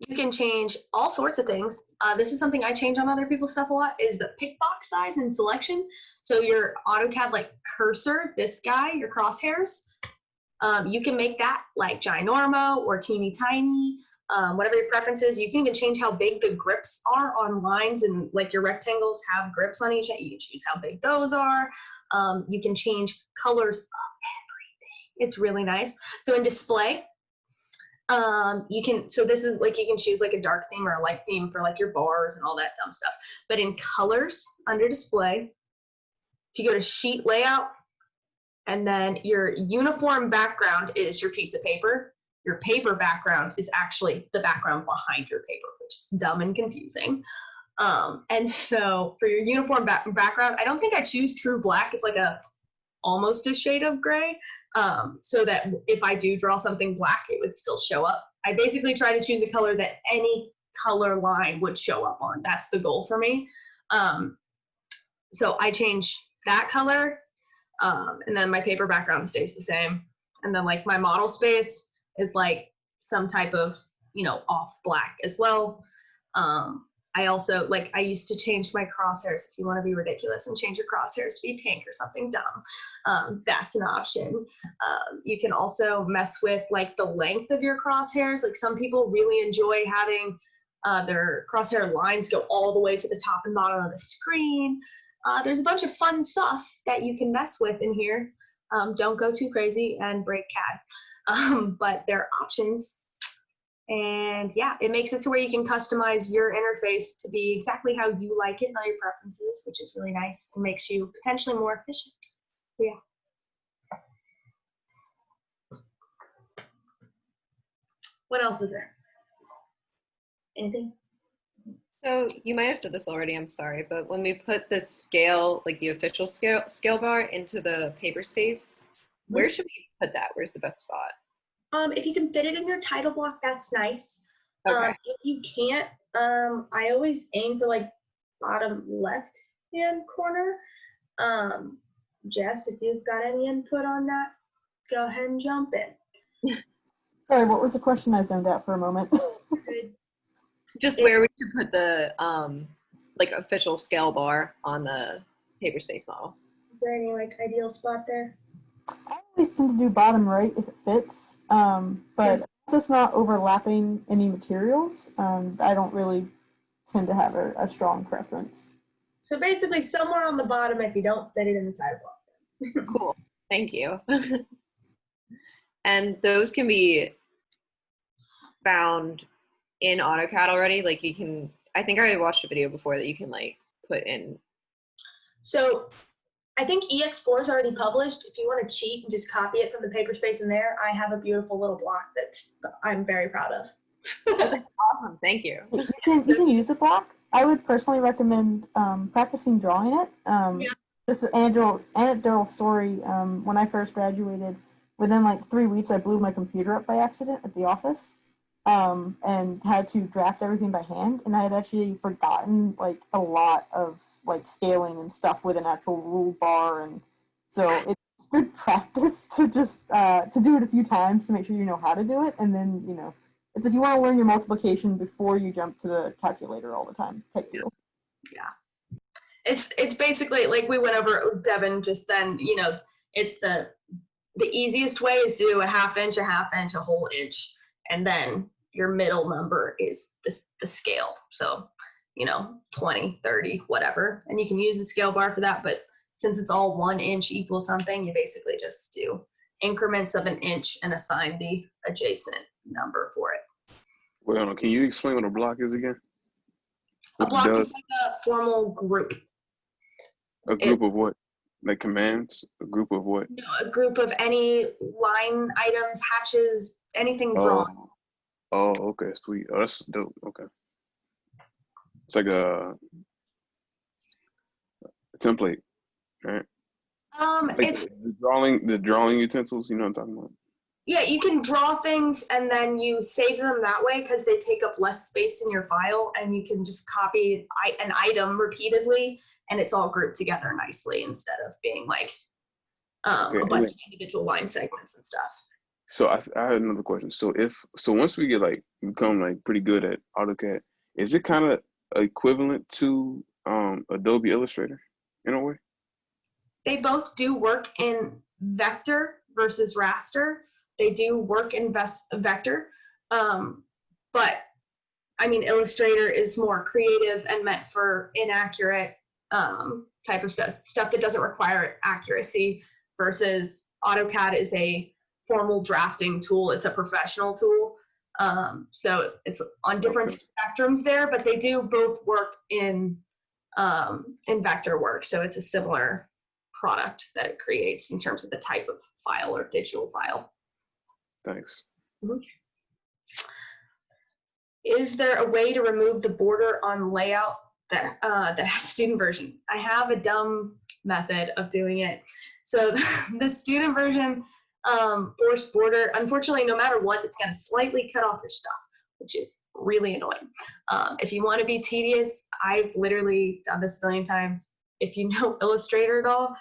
you can change all sorts of things. This is something I change on other people's stuff a lot, is the pick box size and selection. So your AutoCAD like cursor, this guy, your crosshairs, you can make that like ginormo or teeny tiny, whatever your preference is. You can even change how big the grips are on lines, and like your rectangles have grips on each. You can choose how big those are. You can change colors of everything. It's really nice. So in display, you can, so this is like, you can choose like a dark theme or a light theme for like your bars and all that dumb stuff. But in colors under display, if you go to sheet layout, and then your uniform background is your piece of paper. Your paper background is actually the background behind your paper, which is dumb and confusing. And so for your uniform background, I don't think I choose true black. It's like almost a shade of gray, so that if I do draw something black, it would still show up. I basically try to choose a color that any color line would show up on. That's the goal for me. So I change that color, and then my paper background stays the same. And then like my model space is like some type of, off black as well. I also, like, I used to change my crosshairs. If you want to be ridiculous and change your crosshairs to be pink or something dumb, that's an option. You can also mess with like the length of your crosshairs. Like some people really enjoy having their crosshair lines go all the way to the top and bottom of the screen. There's a bunch of fun stuff that you can mess with in here. Don't go too crazy and break CAD, but there are options. And yeah, it makes it to where you can customize your interface to be exactly how you like it and all your preferences, which is really nice and makes you potentially more efficient. So, yeah. What else is there? Anything? So you might have said this already, I'm sorry, but when we put the scale, like the official scale bar into the paper space, where should we put that? Where's the best spot? If you can fit it in your title block, that's nice. Okay. If you can't, I always aim for like bottom left hand corner. Jess, if you've got any input on that, go ahead and jump in. Sorry, what was the question? I zoned out for a moment. Good. Just where we should put the like official scale bar on the paper space model. Is there any like ideal spot there? I always tend to do bottom right if it fits, but it's just not overlapping any materials. I don't really tend to have a strong preference. So basically somewhere on the bottom if you don't fit it in the title block. Cool. Thank you. And those can be found in AutoCAD already. Like you can, I think I watched a video before that you can like put in. So I think EX4 is already published. If you want to cheat and just copy it from the paper space in there, I have a beautiful little block that I'm very proud of. Awesome. Thank you. You can use a block. I would personally recommend practicing drawing it. Just an anecdotal story. When I first graduated, within like 3 weeks, I blew my computer up by accident at the office and had to draft everything by hand. And I had actually forgotten like a lot of like scaling and stuff with an actual rule bar. And so it's good practice to just to do it a few times to make sure you know how to do it. And then, you know, it's if you want to learn your multiplication before you jump to the calculator all the time type deal. Yeah. It's basically like we went over Devin just then, you know, it's the easiest way is to do a half inch, a whole inch, and then your middle number is the scale. So, you know, 20, 30, whatever. And you can use the scale bar for that, but since it's all 1 inch equals something, you basically just do increments of an inch and assign the adjacent number for it. Well, can you explain what a block is again? A block is like a formal group. A group of what? Like commands? A group of what? No, a group of any line items, hatches, anything drawn. Oh, okay, sweet. Oh, that's dope. Okay. It's like a template, right? Like It's the drawing utensils, you know what I'm talking about? yeah, you can draw things and then you save them that way because they take up less space in your file, and you can just copy an item repeatedly and it's all grouped together nicely instead of being like a bunch of individual line segments and stuff. So I had another question. So once we become like pretty good at AutoCAD, is it kind of equivalent to Adobe Illustrator in a way? They both do work in vector versus raster. They do work in vector, but I mean, Illustrator is more creative and meant for inaccurate type of stuff that doesn't require accuracy, versus AutoCAD is a formal drafting tool. It's a professional tool. So it's on different spectrums there, but they do both work in vector work. So it's a similar product that it creates in terms of the type of file or digital file. Thanks. Mm-hmm. Is there a way to remove the border on layout that has student version? I have a dumb method of doing it. So the student version forced border, unfortunately, no matter what, it's going to slightly cut off your stuff, which is really annoying. If you want to be tedious, I've literally done this a million times. If you know Illustrator at all,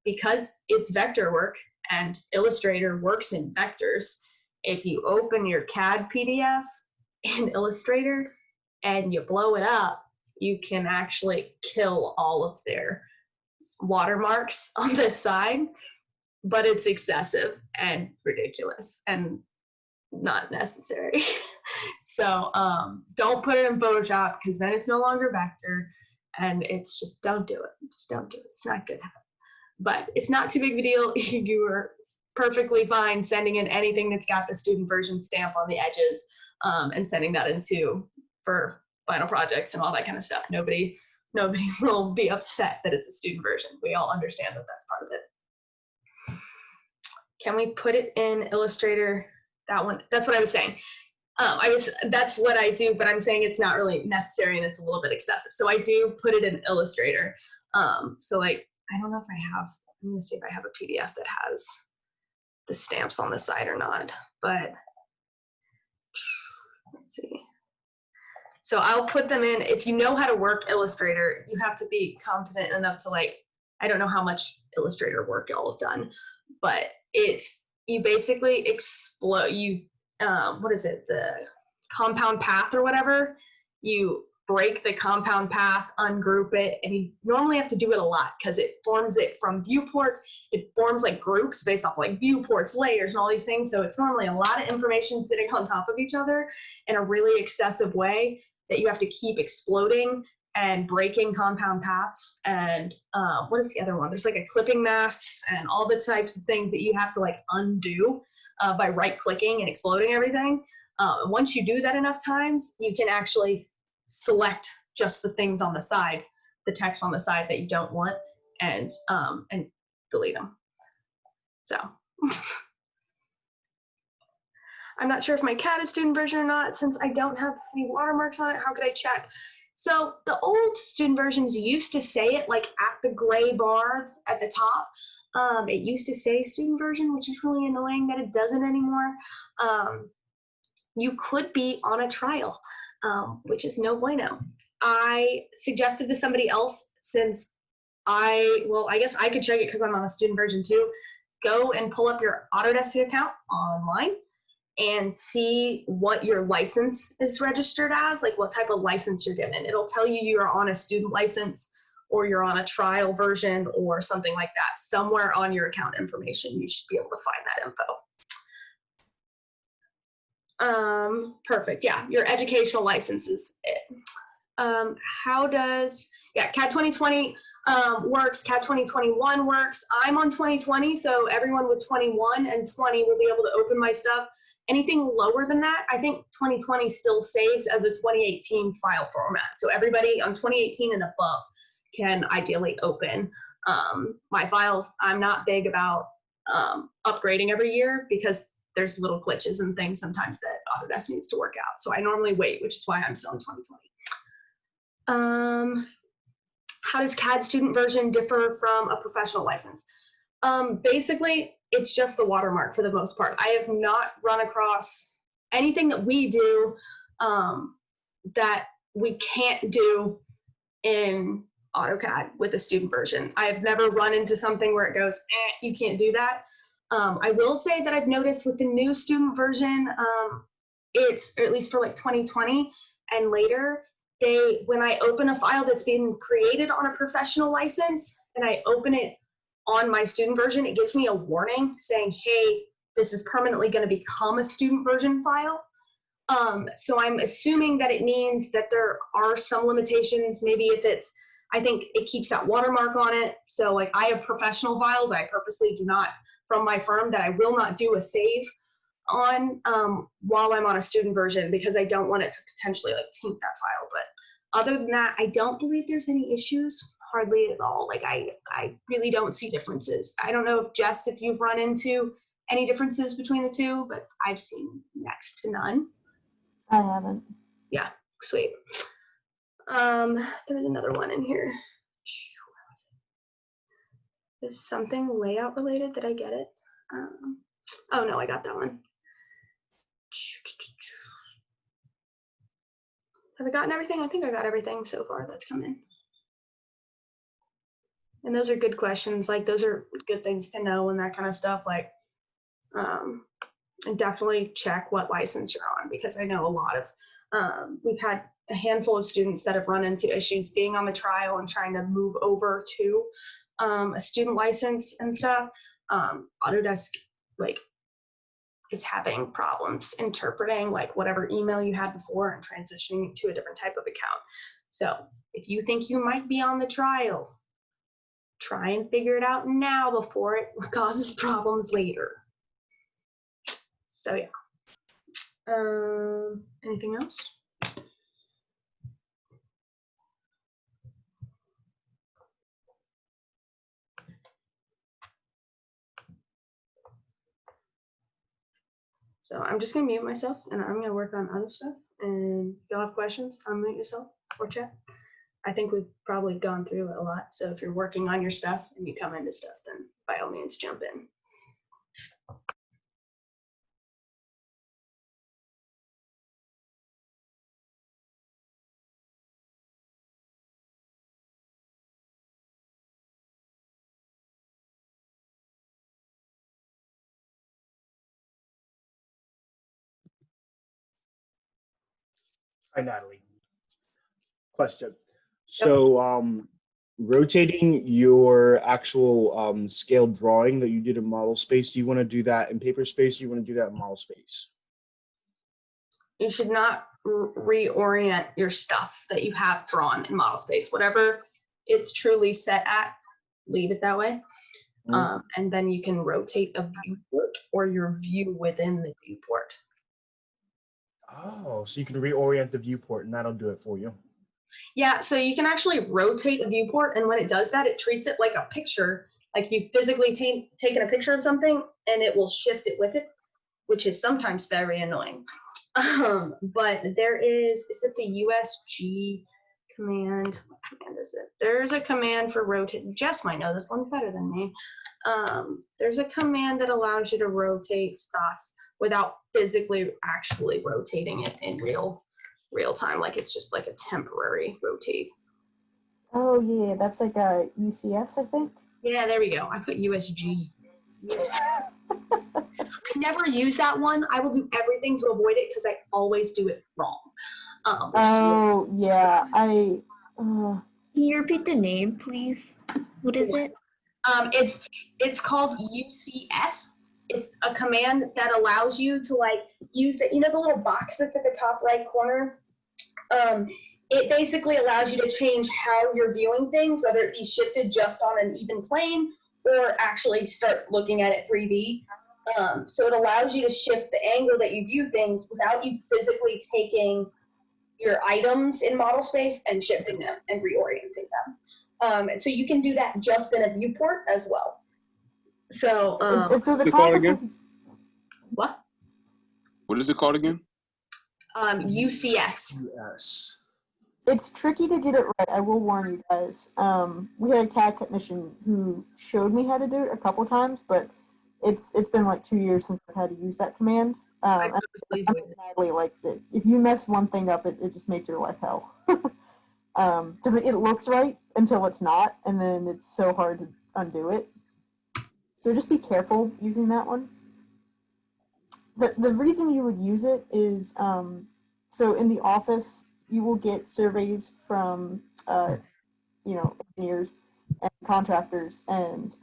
because it's vector work and Illustrator works in vectors, if you open your CAD PDF in Illustrator and you blow it up, you can actually kill all of their watermarks on this side, but it's excessive and ridiculous and not necessary. So don't put it in Photoshop, because then it's no longer vector, and it's just, don't do it. Just don't do it. It's not good. But it's not too big of a deal. You are perfectly fine sending in anything that's got the student version stamp on the edges and sending that into for final projects and all that kind of stuff. Nobody will be upset that it's a student version. We all understand that that's part of it. Can we put it in Illustrator? That one, that's what I was saying. That's what I do, but I'm saying it's not really necessary and it's a little bit excessive. So I do put it in Illustrator. So like, I don't know if I have, I'm gonna see if I have a PDF that has the stamps on the side or not, but let's see. So I'll put them in. If you know how to work Illustrator, you have to be confident enough to like, I don't know how much Illustrator work y'all have done, but it's, you basically explode, what is it, the compound path or whatever, you break the compound path, ungroup it, and you normally have to do it a lot because it forms it from viewports. It forms like groups based off like viewports, layers, and all these things. So it's normally a lot of information sitting on top of each other in a really excessive way that you have to keep exploding and breaking compound paths. And what is the other one? There's like a clipping masks and all the types of things that you have to like undo by right clicking and exploding everything. Once you do that enough times, you can actually select just the things on the side, the text on the side that you don't want, and delete them. So I'm not sure if my CAD is student version or not, since I don't have any watermarks on it. How could I check? So the old student versions used to say it like at the gray bar at the top. It used to say student version, which is really annoying that it doesn't anymore. You could be on a trial, which is no bueno. I suggested to somebody else, since I guess I could check it because I'm on a student version too. Go and pull up your Autodesk account online and see what your license is registered as, like what type of license you're given. It'll tell you you're on a student license or you're on a trial version or something like that. Somewhere on your account information, you should be able to find that info. Perfect, yeah, your educational license is it. How does, yeah, CAD 2020 works, CAD 2021 works. I'm on 2020, so everyone with 21 and 20 will be able to open my stuff. Anything lower than that, I think 2020 still saves as a 2018 file format. So everybody on 2018 and above can ideally open my files. I'm not big about upgrading every year because there's little glitches and things sometimes that Autodesk needs to work out. So I normally wait, which is why I'm still in 2020. How does CAD student version differ from a professional license? Basically, it's just the watermark for the most part. I have not run across anything that we do that we can't do in AutoCAD with the student version. I have never run into something where it goes, you can't do that. I will say that I've noticed with the new student version, it's, or at least for like 2020 and later, when I open a file that's been created on a professional license and I open it on my student version, it gives me a warning saying, hey, this is permanently going to become a student version file. So I'm assuming that it means that there are some limitations. Maybe if it's, I think it keeps that watermark on it. So like I have professional files I purposely do not, from my firm, that I will not do a save on while I'm on a student version because I don't want it to potentially like taint that file. But other than that, I don't believe there's any issues, hardly at all. Like I really don't see differences. I don't know if Jess, if you've run into any differences between the two, but I've seen next to none. I haven't. Yeah, sweet. There's another one in here. There's something layout related. Did I get it? Oh no, I got that one. Have I gotten everything? I think I got everything so far that's come in. And those are good questions. Like those are good things to know and that kind of stuff. Like, and definitely check what license you're on because I know a lot of, we've had a handful of students that have run into issues being on the trial and trying to move over to a student license and stuff. Autodesk like is having problems interpreting like whatever email you had before and transitioning to a different type of account. So if you think you might be on the trial, try and figure it out now before it causes problems later. So yeah. Anything else? So I'm just gonna mute myself and I'm gonna work on other stuff. And if y'all have questions, unmute yourself or chat. I think we've probably gone through it a lot. So if you're working on your stuff and you come into stuff, then by all means jump in. Hi, Natalie. Question. So, rotating your actual scale drawing that you did in model space, do you want to do that in paper space? You want to do that in model space? You should not reorient your stuff that you have drawn in model space. Whatever it's truly set at, leave it that way. And then you can rotate a viewport or your view within the viewport. Oh, so you can reorient the viewport and that'll do it for you. Yeah, so you can actually rotate a viewport, and when it does that, it treats it like a picture, like you physically taken a picture of something, and it will shift it with it, which is sometimes very annoying. But there is it the USG command? What command is it? There's a command for rotate. Jess might know this one better than me. There's a command that allows you to rotate stuff without physically actually rotating it in real time, like it's just like a temporary rotate. Oh yeah, that's like a UCS, I think. Yeah, there we go. I put USG. Yes. I never use that one. I will do everything to avoid it because I always do it wrong. Oh yeah, Can you repeat the name, please? What is it? It's called UCS. It's a command that allows you to like use the the little box that's at the top right corner. It basically allows you to change how you're viewing things, whether it be shifted just on an even plane or actually start looking at it 3D. So it allows you to shift the angle that you view things without you physically taking your items in model space and shifting them and reorienting them. And so you can do that just in a viewport as well. So, so the What's it called concept again? what? What is it called again? UCS. Yes. It's tricky to get it right. I will warn you guys. We had a CAD technician who showed me how to do it a couple times, but it's been like 2 years since I've had to use that command. I purposely do it. Natalie, like if you mess one thing up, it just makes your life hell. Because it looks right until it's not, and then it's so hard to undo it. So just be careful using that one. The reason you would use it is so in the office you will get surveys from engineers and contractors, and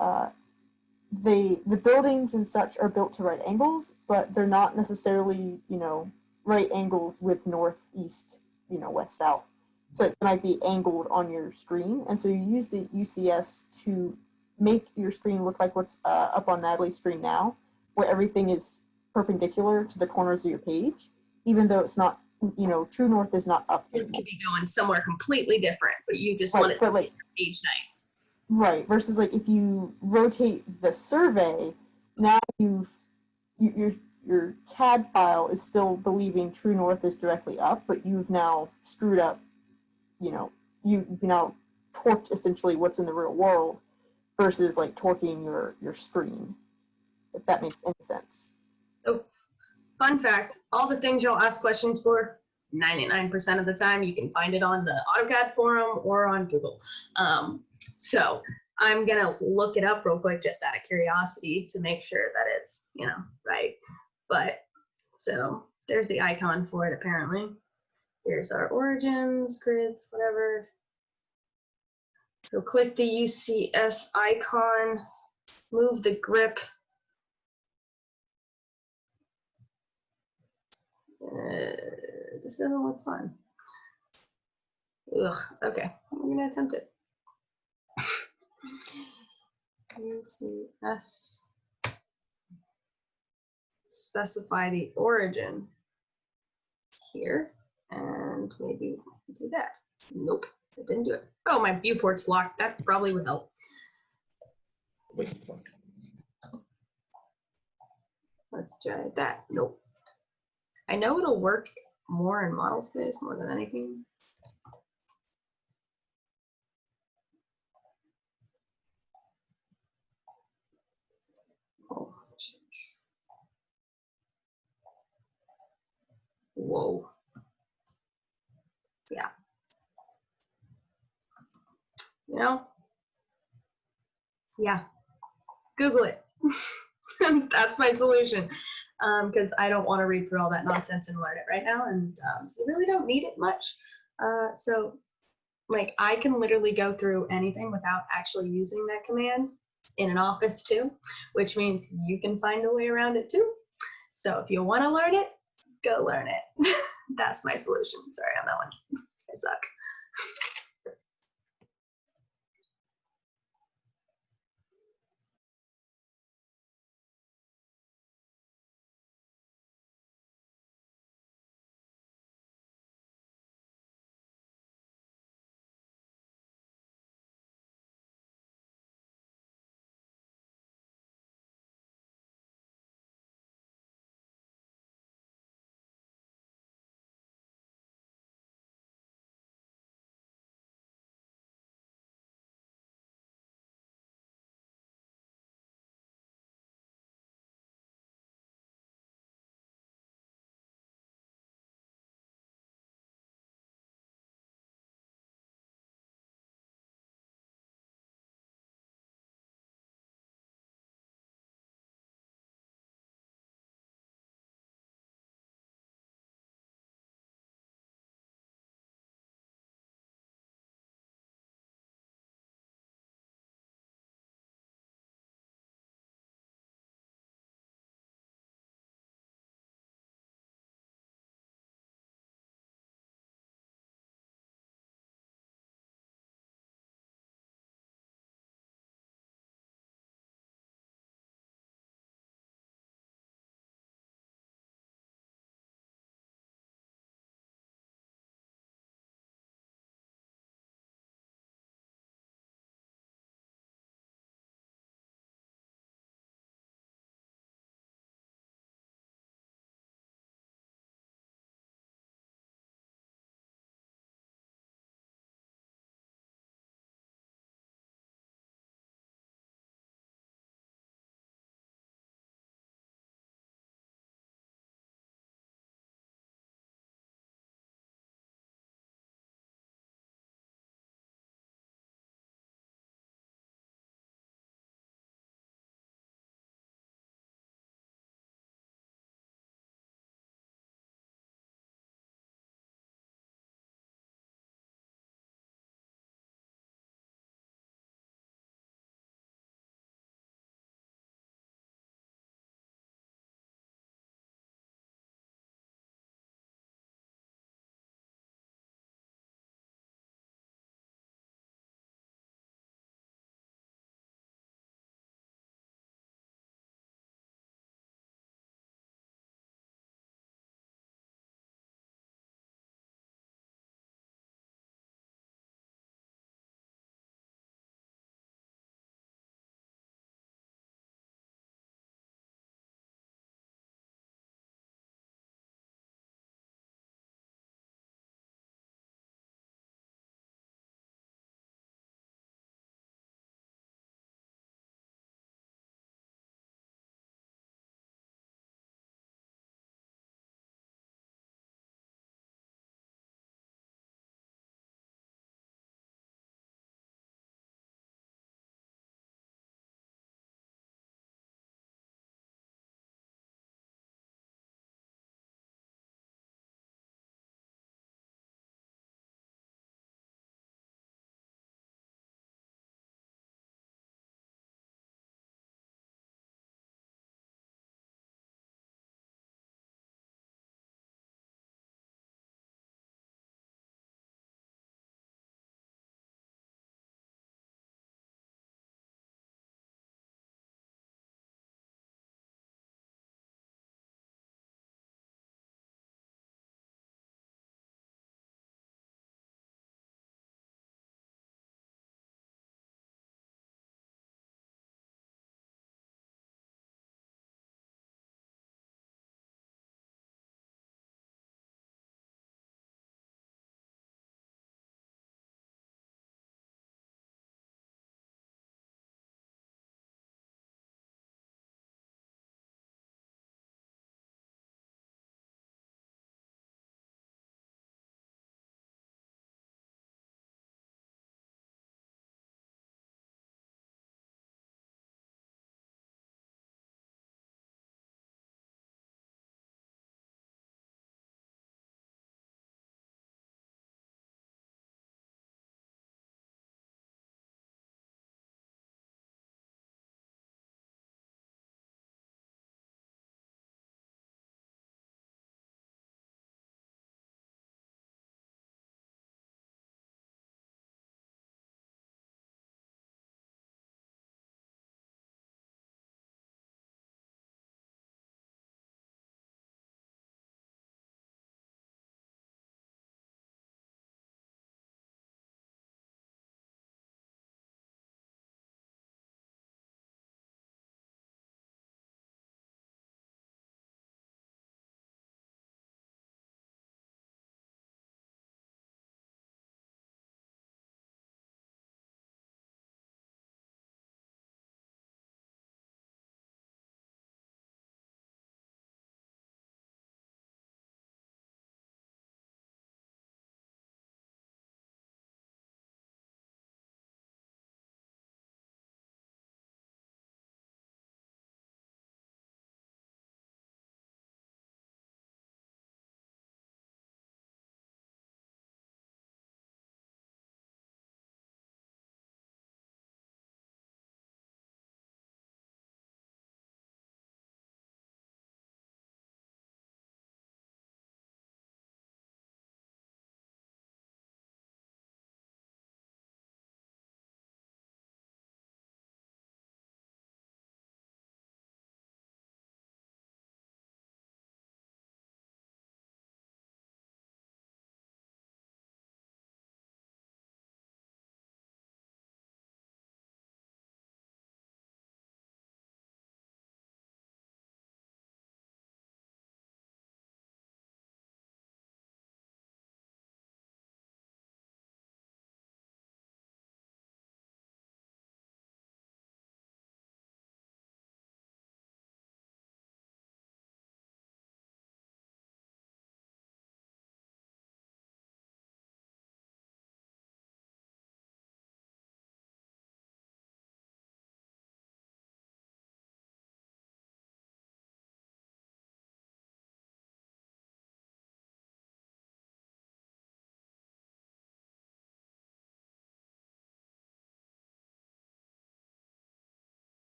the buildings and such are built to right angles, but they're not necessarily right angles with north, east, west, south. So it might be angled on your screen, and so you use the UCS to make your screen look like what's up on Natalie's screen now, where everything is perpendicular to the corners of your page, even though it's not, true north is not up. It could be going somewhere completely different, but you just want it to make your page nice. Right, versus like if you rotate the survey, now your CAD file is still believing true north is directly up, but you've now screwed up, you've now torqued essentially what's in the real world versus like torquing your screen, if that makes any sense. So, fun fact, all the things y'all ask questions for, 99% of the time you can find it on the AutoCAD forum or on Google. So I'm gonna look it up real quick just out of curiosity to make sure that it's, right. But so there's the icon for it apparently. Here's our origins, grids, whatever. So click the UCS icon, move the grip. This doesn't look fun. Ugh, okay, I'm gonna attempt it. UCS. Specify the origin here, and maybe do that. Nope, it didn't do it. Oh, my viewport's locked. That probably would help. Wait, fuck. Let's try that. Nope. I know it'll work more in model space more than anything. Oh, whoa. Yeah. You know? Yeah. Google it. That's my solution. Because I don't want to read through all that nonsense and learn it right now. And you really don't need it much. So, like, I can literally go through anything without actually using that command in an office too, which means you can find a way around it too. So if you want to learn it, go learn it. That's my solution. Sorry on that one. I suck.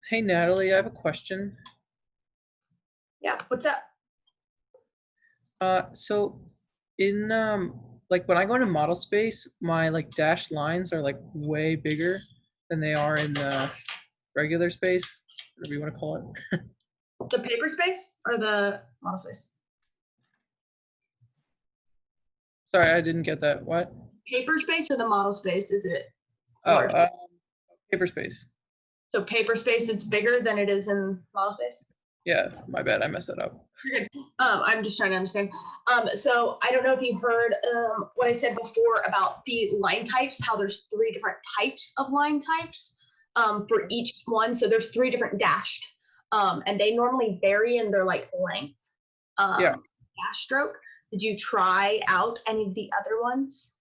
Hey Natalie, I have a question. Yeah, what's up? So in like when I go into model space, my like dashed lines are like way bigger than they are in regular space, whatever you want to call it. The paper space or the model space? Sorry, I didn't get that. What? Paper space or the model space? Is it Oh, large? paper space. So paper space, it's bigger than it is in model space? Yeah, my bad. I messed that up. You're good. I'm just trying to understand. So I don't know if you heard what I said before about the line types, how there's 3 different types of line types for each one. So there's 3 different dashed, and they normally vary in their like length. Yeah. Dash stroke. Did you try out any of the other ones?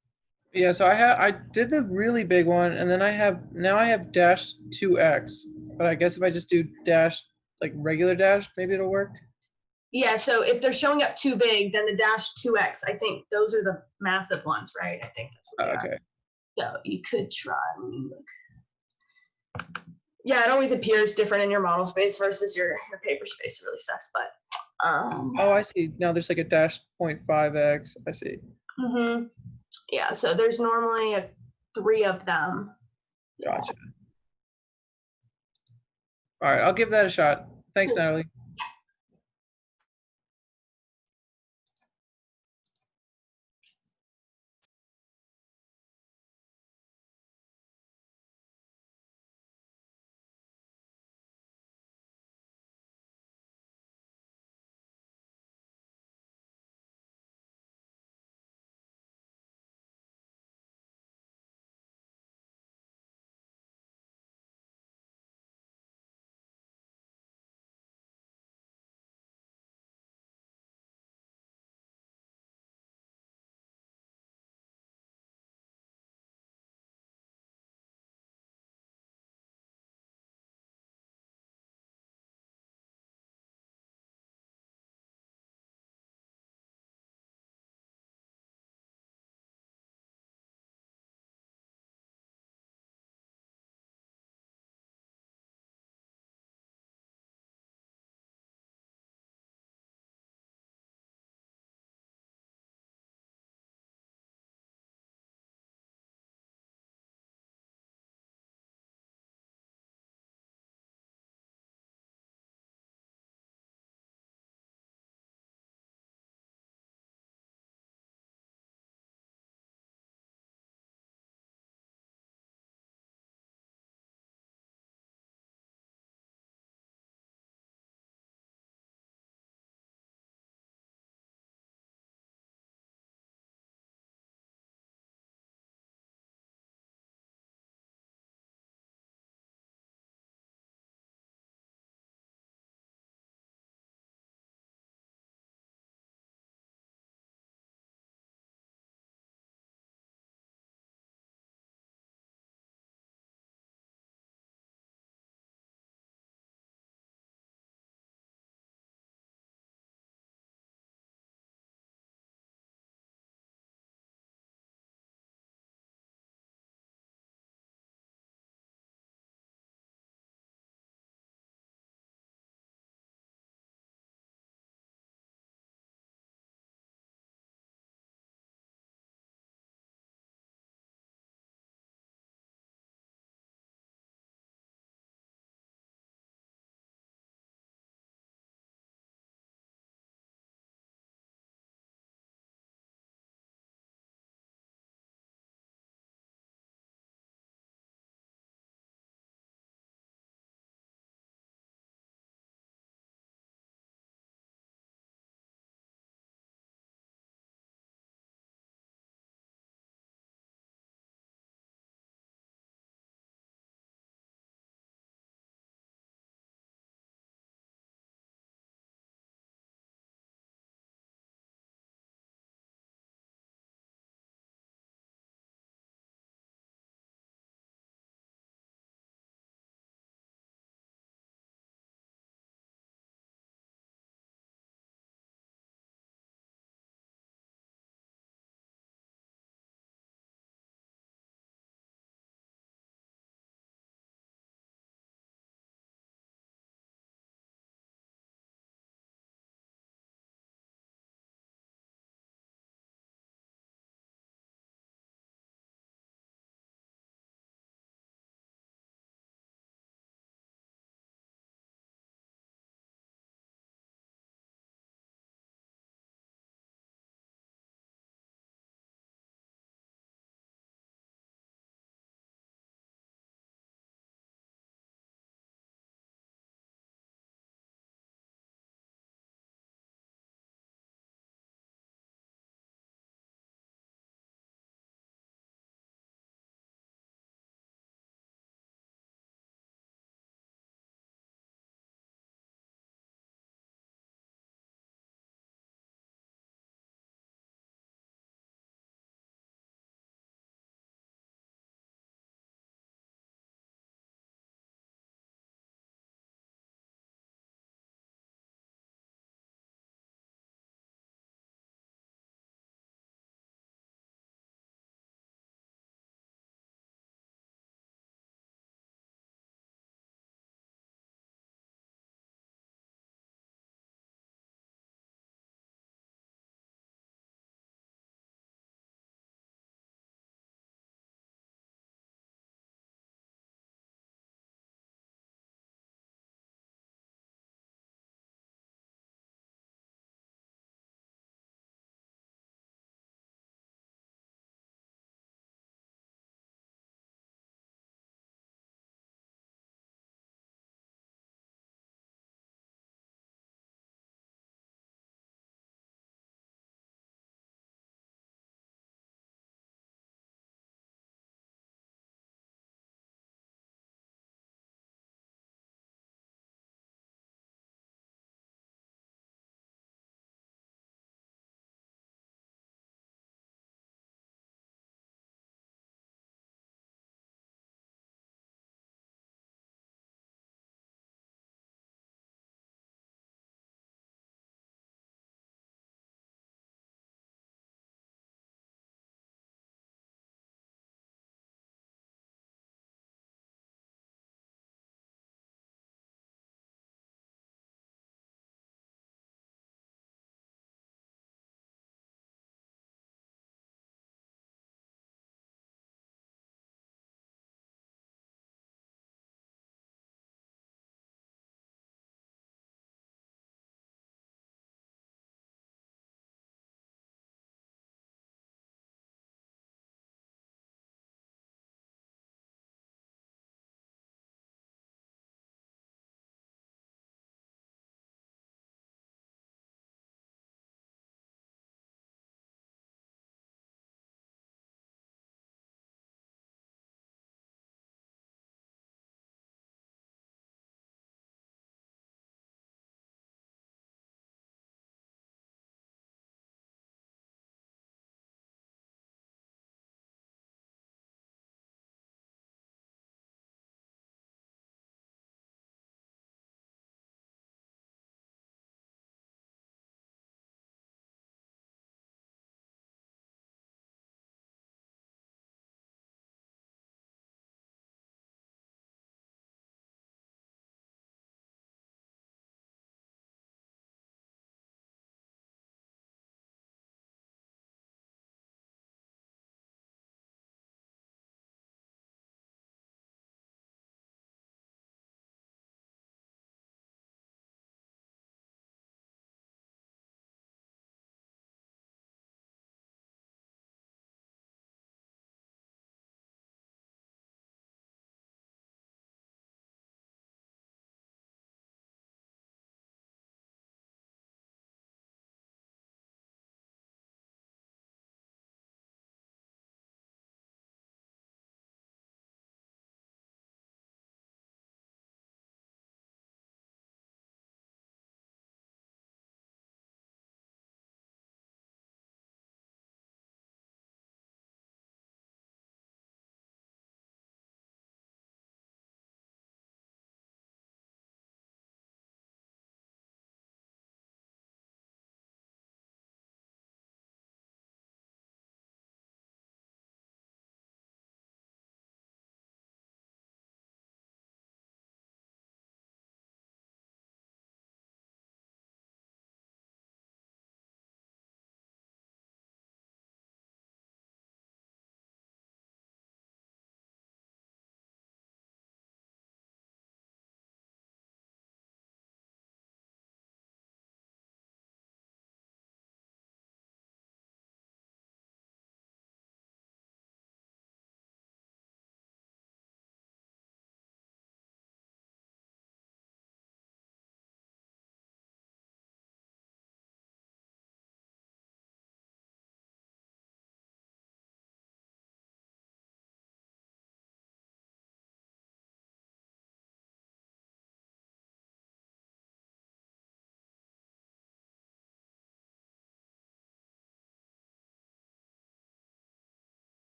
Yeah, so I did the really big one, and then I have dash 2x. But I guess if I just do dash like regular dash, maybe it'll work. Yeah, so if they're showing up too big, then the dash 2x, I think those are the massive ones, right? I think that's what they Okay. are. So you could try. Let me look. Yeah, it always appears different in your model space versus your paper space. It really sucks, but Oh, I see. Now there's like a dash 0.5x. I see. Yeah, so there's normally 3 of them. Gotcha. All right, I'll give that a shot. Thanks, Cool. Natalie.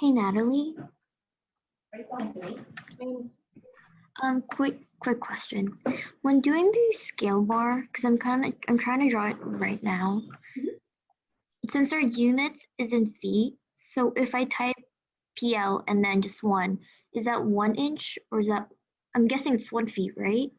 Hey Natalie. Quick question. When doing the scale bar, because I'm trying to draw it right now. Since our units is in feet, so if I type PL and then just 1, is that 1 inch or is that? I'm guessing it's 1 feet, right?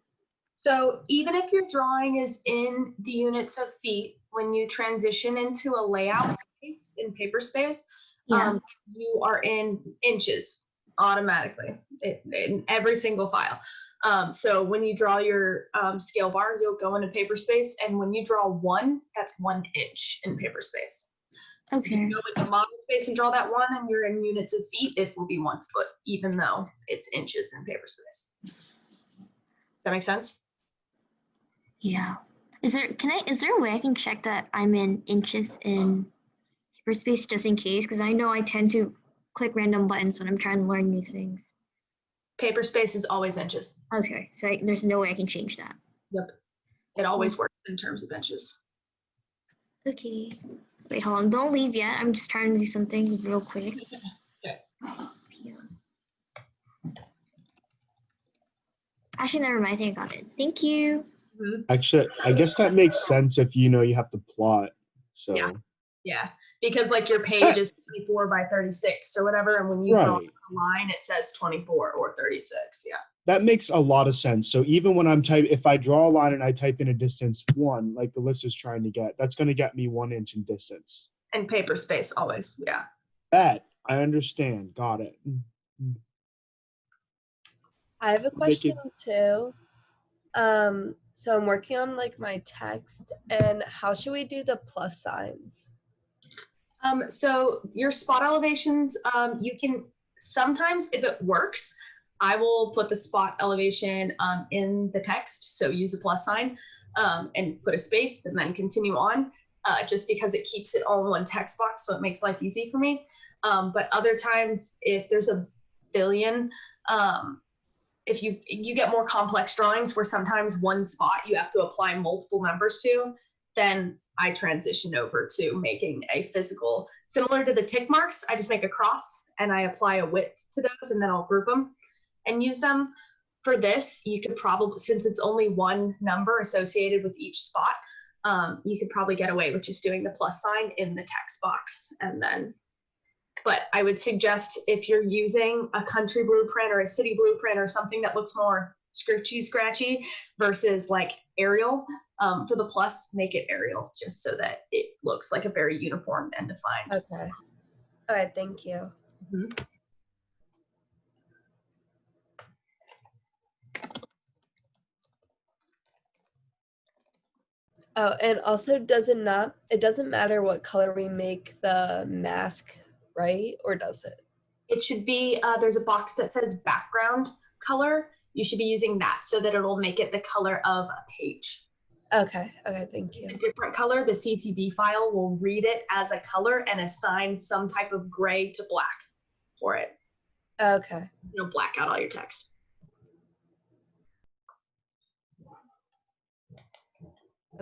So even if your drawing is in the units of feet, when you transition into a layout space in paper space, Yeah. you are in inches automatically in every single file. So when you draw your scale bar, you'll go into paper space, and when you draw 1, that's 1 inch in paper space. If Okay. you go with the model space and draw that 1 and you're in units of feet, it will be 1 foot, even though it's inches in paper space. Does that make sense? Yeah. Is there a way I can check that I'm in inches in paper space just in case? Because I know I tend to click random buttons when I'm trying to learn new things. Paper space is always inches. Okay, so there's no way I can change that. Yep. It always works in terms of inches. Okay. Wait, hold on. Don't leave yet. I'm just trying to do something real quick. Okay. Actually, never mind. I think I got it. Thank you. Actually, I guess that makes sense if you have to plot. So Yeah. Because like your page is 24 by 36 or whatever, and when you draw right. a line, it says 24 or 36. Yeah. That makes a lot of sense. So even when if I draw a line and I type in a distance 1, like Alyssa's trying to get, that's going to get me 1 inch in distance. And paper space always. Yeah. That I understand. Got it. I have a question too. So I'm working on like my text, and how should we do the plus signs? So your spot elevations, you can sometimes, if it works, I will put the spot elevation in the text. So use a plus sign and put a space and then continue on, just because it keeps it all in one text box. So it makes life easy for me. But other times, if there's a billion, if you get more complex drawings where sometimes one spot you have to apply multiple numbers to, then I transition over to making a physical, similar to the tick marks. I just make a cross and I apply a width to those, and then I'll group them and use them. For this, you could probably, since it's only one number associated with each spot, you could probably get away with just doing the plus sign in the text box. And then, but I would suggest if you're using a country blueprint or a city blueprint or something that looks more scratchy versus like Arial, for the plus, make it Arial just so that it looks like a very uniform and defined. Okay. All right, thank you. Mm-hmm. Oh, and also it doesn't matter what color we make the mask, right? Or does it? It should be, there's a box that says background color. You should be using that so that it'll make it the color of a page. Okay, thank you. A different color, the CTB file will read it as a color and assign some type of gray to black for it. Okay. You'll black out all your text.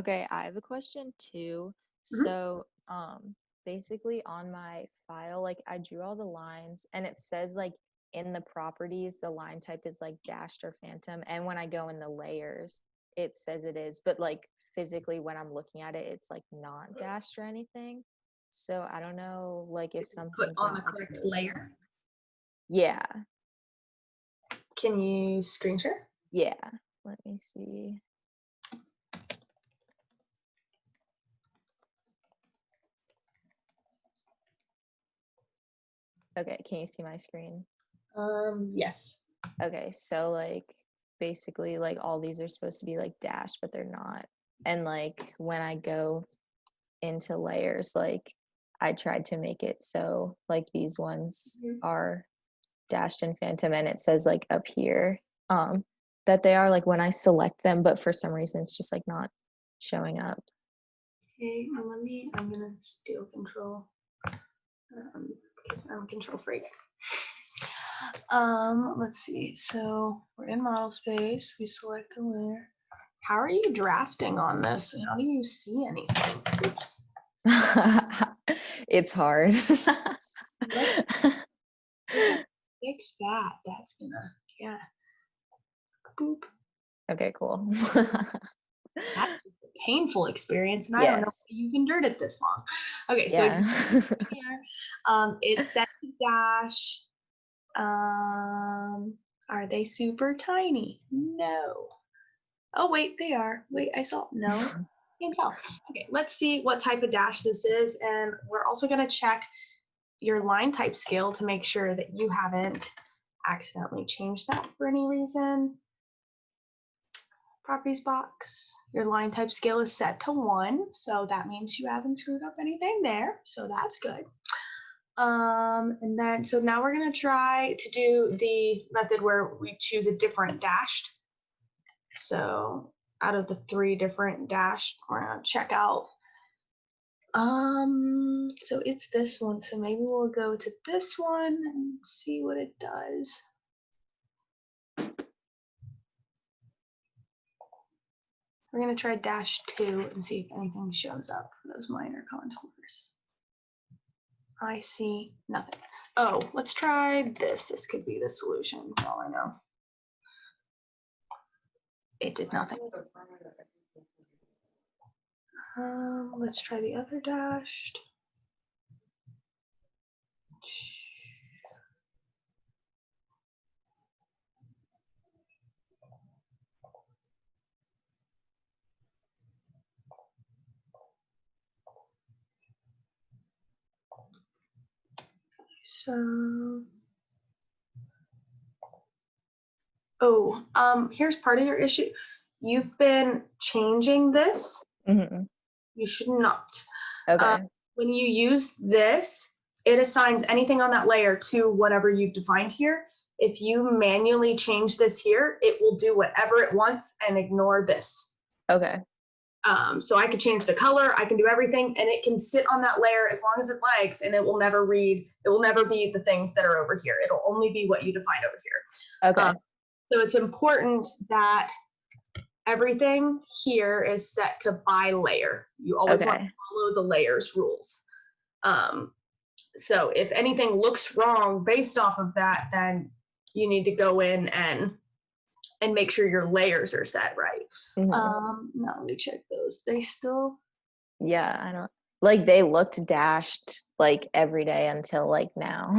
Okay, I have a question too. So, basically on my file, like I drew all the lines and it says like in the properties, the line type is like dashed or phantom. And when I go in the layers, it says it is, but like physically when I'm looking at it, it's like not dashed or anything. So I don't know, like if something's put on not the correct layer. Yeah. Can you screen share? Yeah. Let me see. Okay, can you see my screen? Yes. Okay, so like basically like all these are supposed to be like dashed, but they're not. And like when I go into layers, like I tried to make it so like these ones are dashed and phantom, and it says like up here that they are like when I select them, but for some reason it's just like not showing up. Okay, I'm gonna steal control because I'm a control freak. Let's see. So we're in model space. We select a layer. How are you drafting on this? How do you see anything? Oops. It's hard. fix that. That's gonna, yeah. Boop. Okay, cool. That's a painful experience, and I don't know Yes. why you've endured it this long. Okay, so Yeah. here, it's set to dash. Are they super tiny? No. Oh, wait, they are. Wait, I saw, no, can't tell. Okay, let's see what type of dash this is, and we're also gonna check your line type scale to make sure that you haven't accidentally changed that for any reason. Properties box, your line type scale is set to 1, so that means you haven't screwed up anything there, so that's good. And then, so now we're gonna try to do the method where we choose a different dashed. So out of the 3 different dashed, we're gonna check out. So it's this one, so maybe we'll go to this one and see what it does. We're gonna try dash 2 and see if anything shows up for those minor contours. I see nothing. Oh, let's try this. This could be the solution, for all I know. It did nothing. Let's try the other dashed. So, here's part of your issue. You've been changing this. Mm-hmm. You should not. Okay. When you use this, it assigns anything on that layer to whatever you've defined here. If you manually change this here, it will do whatever it wants and ignore this. Okay. So I could change the color, I can do everything, and it can sit on that layer as long as it likes, and it will never read, it will never be the things that are over here. It'll only be what you defined over here. Okay. So it's important that everything here is set to by layer. You always want to follow the layers rules. So if anything looks wrong based off of that, then you need to go in and make sure your layers are set right. Mm-hmm. Now let me check those. They still. Yeah, I don't like they looked dashed like every day until like now.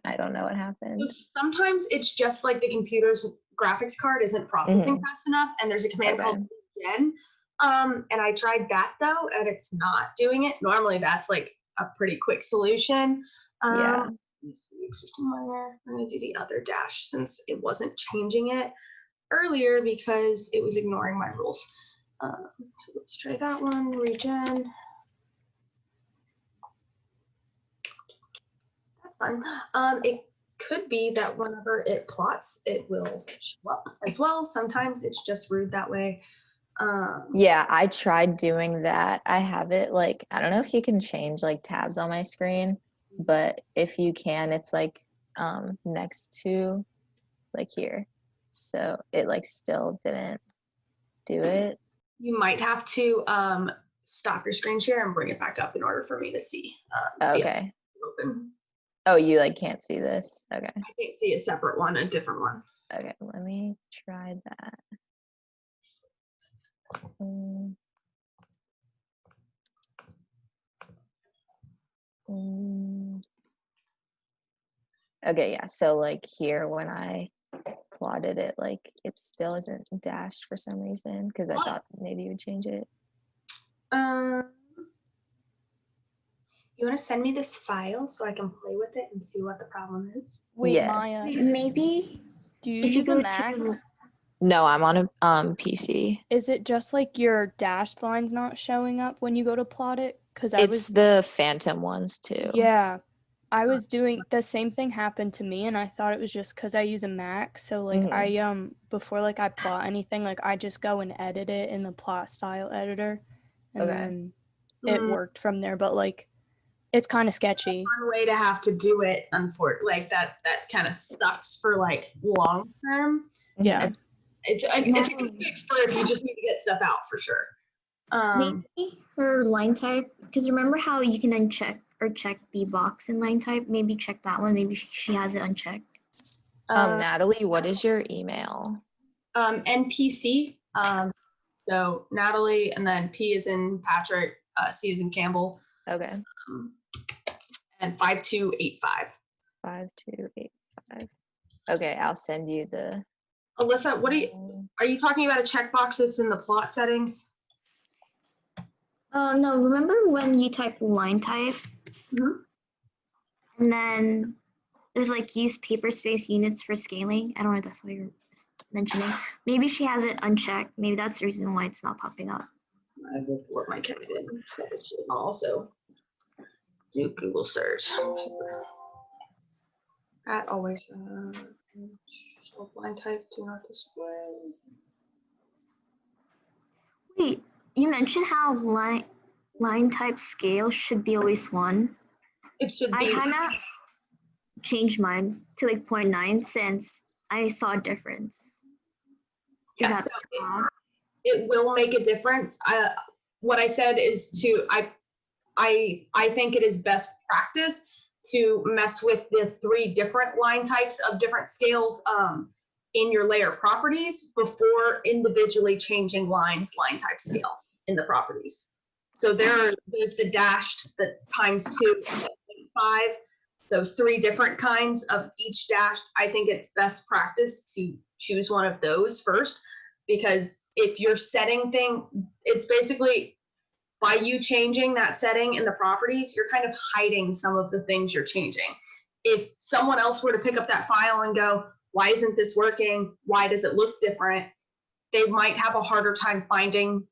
I don't know what happened. So sometimes it's just like the computer's graphics card isn't processing fast enough, and there's a command called gen. And I tried that though, and it's not doing it. Normally that's like a pretty quick solution. Yeah. Existing layer. I'm gonna do the other dash since it wasn't changing it earlier because it was ignoring my rules. So let's try that one, regen. That's fun. It could be that whenever it plots, it will show up as well. Sometimes it's just rude that way. Yeah, I tried doing that. I have it like, I don't know if you can change like tabs on my screen, but if you can, it's like next to like here. So it like still didn't do it. You might have to stop your screen share and bring it back up in order for me to see. Okay. Open. Oh, you like can't see this? Okay. I can't see a separate one, a different one. Okay, let me try that. Okay, yeah, so like here when I plotted it, like it still isn't dashed for some reason because I thought maybe you would change it. You want to send me this file so I can play with it and see what the problem is? Wait, Yes. Maya, Maybe do you if you use a go Mac? to No, I'm on a PC. Is it just like your dashed lines not showing up when you go to plot it? Because It's the phantom ones too. Yeah, I was doing the same thing happened to me, and I thought it was just because I use a Mac. So like I before like I plot anything, like I just go and edit it in the plot style editor, and then it worked from there. But like it's kind of sketchy. One way to have to do it, unfortunately, like that kind of sucks for like long term. Yeah, and it's a good fix for if you just need to get stuff out for sure. maybe for line type, because remember how you can uncheck or check the box in line type? Maybe check that one. Maybe she has it unchecked. Natalie, what is your email? NPC. So Natalie, and then P is in Patrick, C is in Campbell. Okay. And 5285. 5285. Okay, I'll send you the. Alyssa, are you talking about a checkbox that's in the plot settings? No, remember when you type line type? Mm-hmm. And then there's like use paper space units for scaling. I don't know if that's what you're mentioning. Maybe she has it unchecked. Maybe that's the reason why it's not popping up. I will pull up my candidate. I'll also do Google search. That always line type do not display. Wait, you mentioned how line type scale should be at least 1. It should be. I kind of changed mine to like 0.9 since I saw a difference. Yes, so it will make a difference. What I said is I think it is best practice to mess with the 3 different line types of different scales in your layer properties before individually changing line type scale in the properties. So there's the dashed, the ×2, 5, those 3 different kinds of each dash. I think it's best practice to choose one of those first, because if you're setting it's basically by you changing that setting in the properties, you're kind of hiding some of the things you're changing. If someone else were to pick up that file and go, why isn't this working? Why does it look different? They might have a harder time finding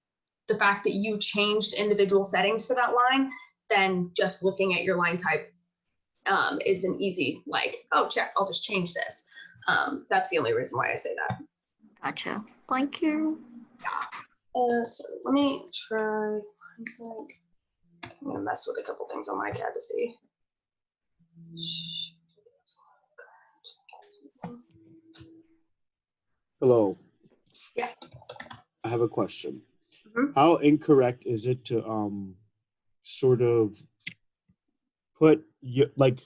the fact that you changed individual settings for that line than just looking at your line type is an easy, like, oh, check, I'll just change this. That's the only reason why I say that. Gotcha. Thank you. Yeah. So let me try. I'm gonna mess with a couple things on my CAD to see. Hello. Yeah. I have a question. Mm-hmm. How incorrect is it to sort of put like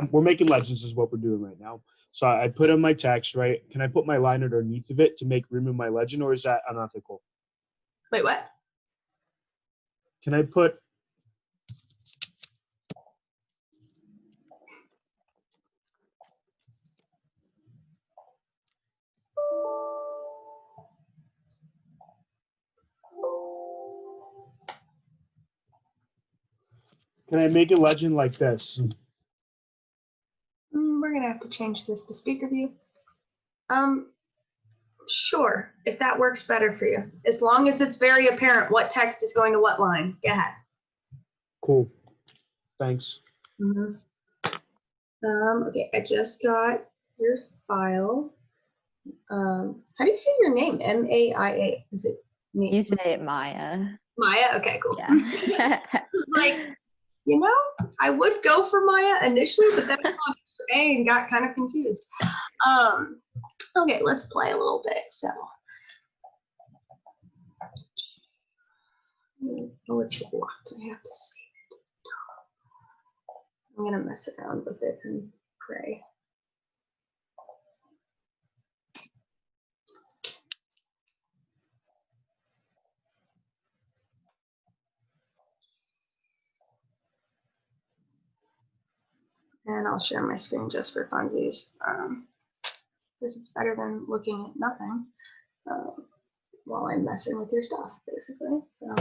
we're making legends is what we're doing right now. So I put in my text, right? Can I put my line underneath of it to make room in my legend, or is that unethical? Wait, what? Can I put Can I make a legend like this? We're gonna have to change this to speaker view. Sure, if that works better for you. As long as it's very apparent what text is going to what line. Go ahead. Cool. Thanks. Mm-hmm. Okay, I just got your file. How do you say your name? M-A-I-A. Is it me? You say it Maya. Maya? Okay, cool. Yeah. Like, I would go for Maya initially, but then I saw extra A and got kind of confused. Okay, let's play a little bit. So, oh, it's locked. I have to save it. I'm gonna mess around with it and pray. And I'll share my screen just for funsies. Because it's better than looking at nothing while I'm messing with your stuff, basically. So,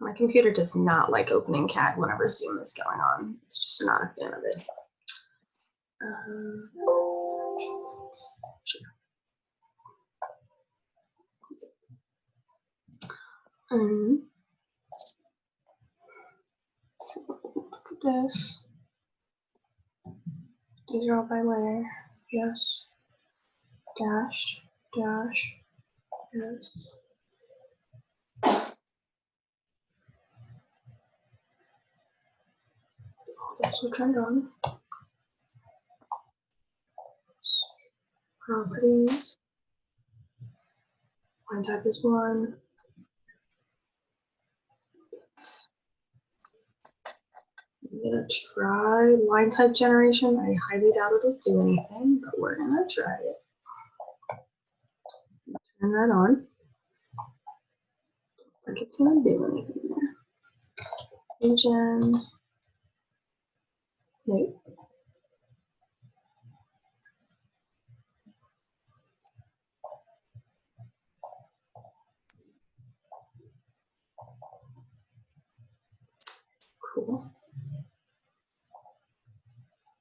my computer does not like opening CAD whenever Zoom is going on. It's just not a fan of it. So look at this. These are all by layer. Yes. Dash, dash, yes. Also turned on. Properties. Line type is 1. I'm gonna try line type generation. I highly doubt it'll do anything, but we're gonna try it. Turn that on. Don't think it's gonna do anything there. Regen. Nope. Cool.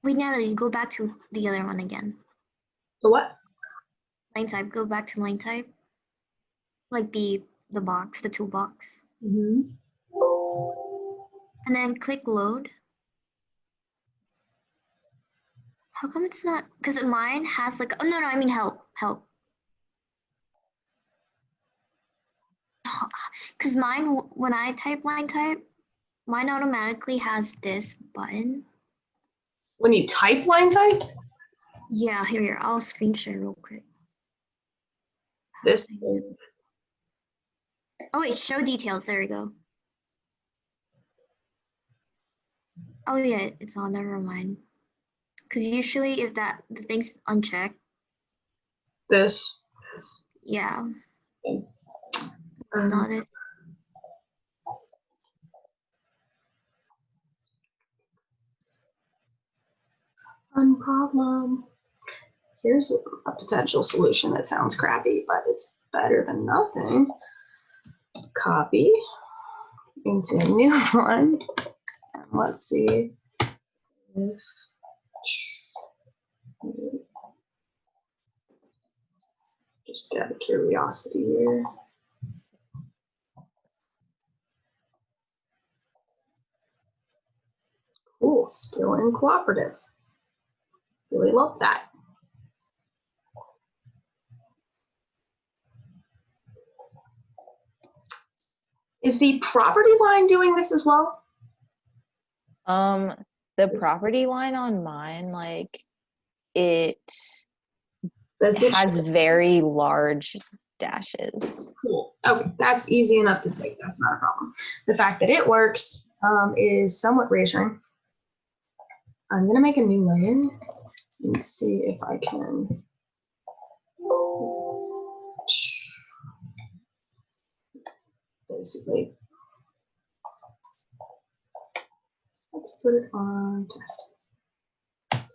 Wait, Natalie, go back to the other one again. The what? Line type. Go back to line type. Like the box, the toolbox. Mm-hmm. And then click load. How come it's not? Because mine has like, oh no, I mean help. Because mine, when I type line type, mine automatically has this button. When you type line type? Yeah, here, I'll screen share real quick. This. Oh wait, show details, there we go. Oh yeah, it's on, never mind. Because usually if the thing's unchecked. This. Yeah. That's not it. Unproblem. Here's a potential solution that sounds crappy, but it's better than nothing. Copy into a new one. And let's see if just out of curiosity here. Cool, still in cooperative. Really love that. Is the property line doing this as well? The property line on mine, like it has very large dashes. Cool. Okay, that's easy enough to fix. That's not a problem. The fact that it works is somewhat reassuring. I'm going to make a new layer and see if I can. Basically, let's put it on test.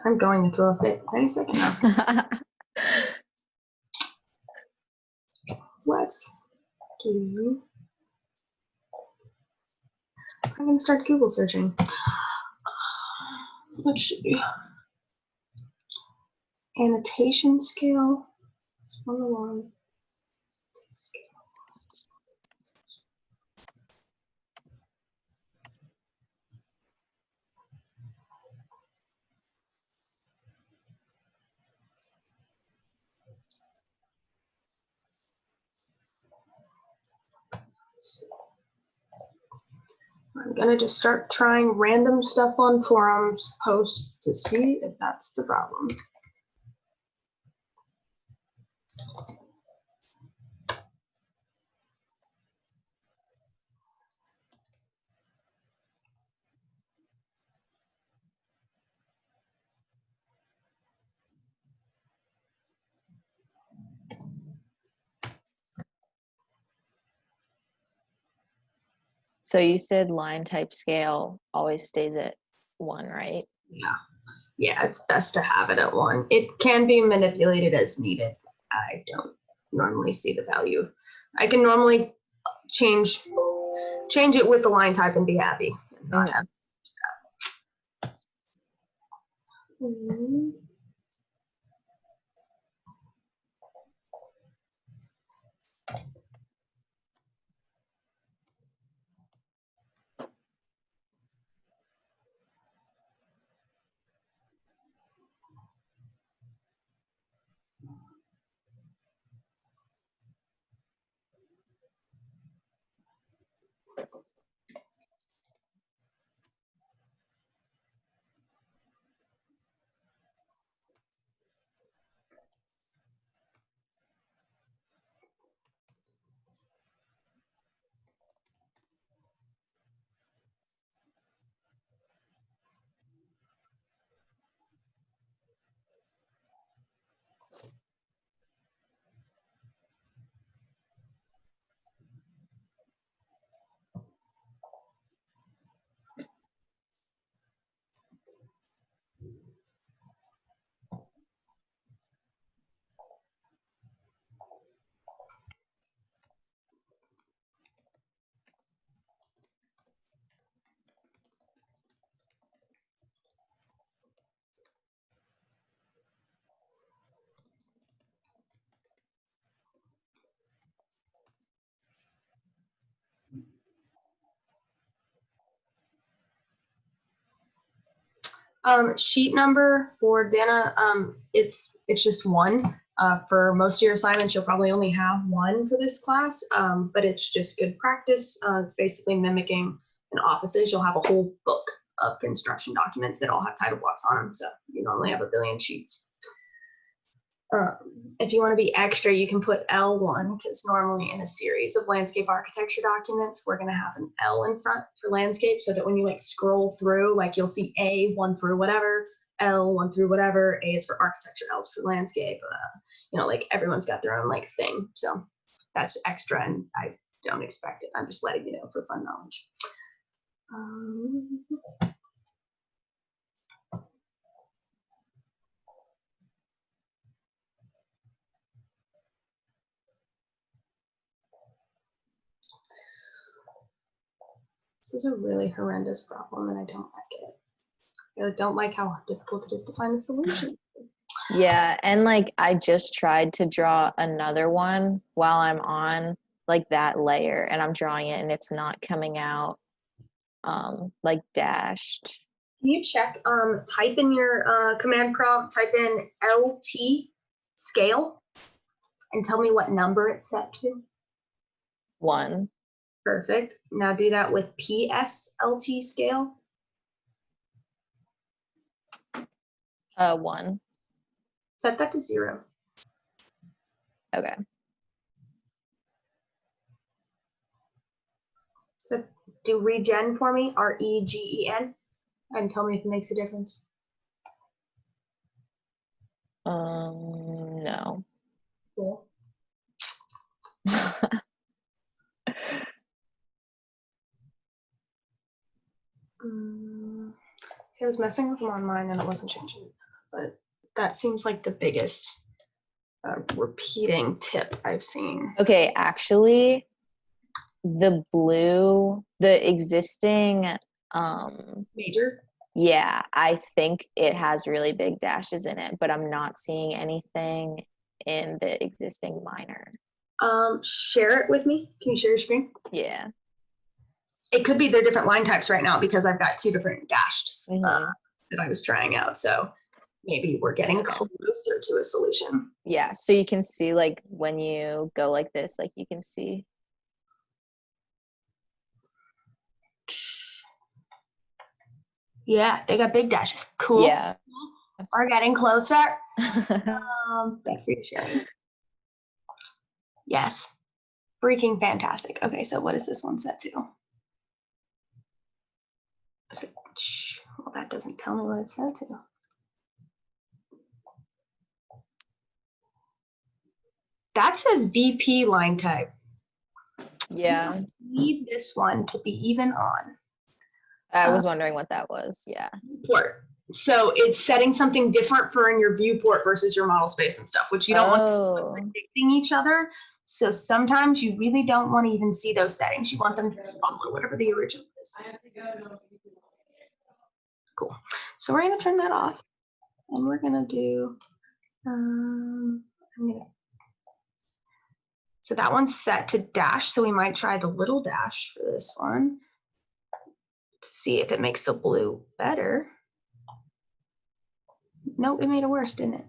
I'm going to throw a fit any second now. Let's do. I'm going to start Google searching. Let's see. Annotation scale. 101. Scale. I'm gonna just start trying random stuff on forums posts to see if that's the problem. So you said line type scale always stays at 1, right? Yeah, it's best to have it at 1. It can be manipulated as needed. I don't normally see the value. I can normally change it with the line type and be happy. And not have that. Sheet number for Dana, it's just one. For most of your assignments, you'll probably only have one for this class, but it's just good practice. It's basically mimicking in offices. You'll have a whole book of construction documents that all have title blocks on them. So you normally have a billion sheets. If you want to be extra, you can put L1 because normally in a series of landscape architecture documents, we're going to have an L in front for landscape so that when you like scroll through, like you'll see A, 1 through whatever, L, 1 through whatever, A is for architecture, L is for landscape. You know, like everyone's got their own like thing. So that's extra and I don't expect it. I'm just letting you know for fun knowledge. This is a really horrendous problem and I don't like it. I don't like how difficult it is to find the solution. Yeah, and like I just tried to draw another one while I'm on like that layer and I'm drawing it and it's not coming out like dashed. Can you check, type in your command prompt, type in LT scale and tell me what number it's set to? 1. Perfect. Now do that with PSLT scale. 1. Set that to 0. Okay. So do regen for me, REGEN, and tell me if it makes a difference. No. Cool. See, I was messing with them on mine and it wasn't changing, but that seems like the biggest repeating tip I've seen. Okay, actually the blue, the existing Major? yeah, I think it has really big dashes in it, but I'm not seeing anything in the existing minor. Share it with me. Can you share your screen? Yeah. It could be they're different line types right now because I've got 2 different dashed that I was trying out. So maybe we're getting closer to a solution. Yeah, so you can see like when you go like this, like you can see. Yeah, they got big dashes. Cool. Yeah. We're getting closer. Thanks for your sharing. Yes. Freaking fantastic. Okay, so what is this one set to? Well, that doesn't tell me what it's set to. That says VP line type. Yeah. Need this one to be even on. I was wondering what that was. Yeah. Viewport. So it's setting something different for in your viewport versus your model space and stuff, which you don't want predicting each other. So sometimes you really don't want to even see those settings. You want them to just follow whatever the original is. Cool. So we're going to turn that off and we're going to do, so that one's set to dash. So we might try the little dash for this one to see if it makes the blue better. Nope, it made it worse, didn't it?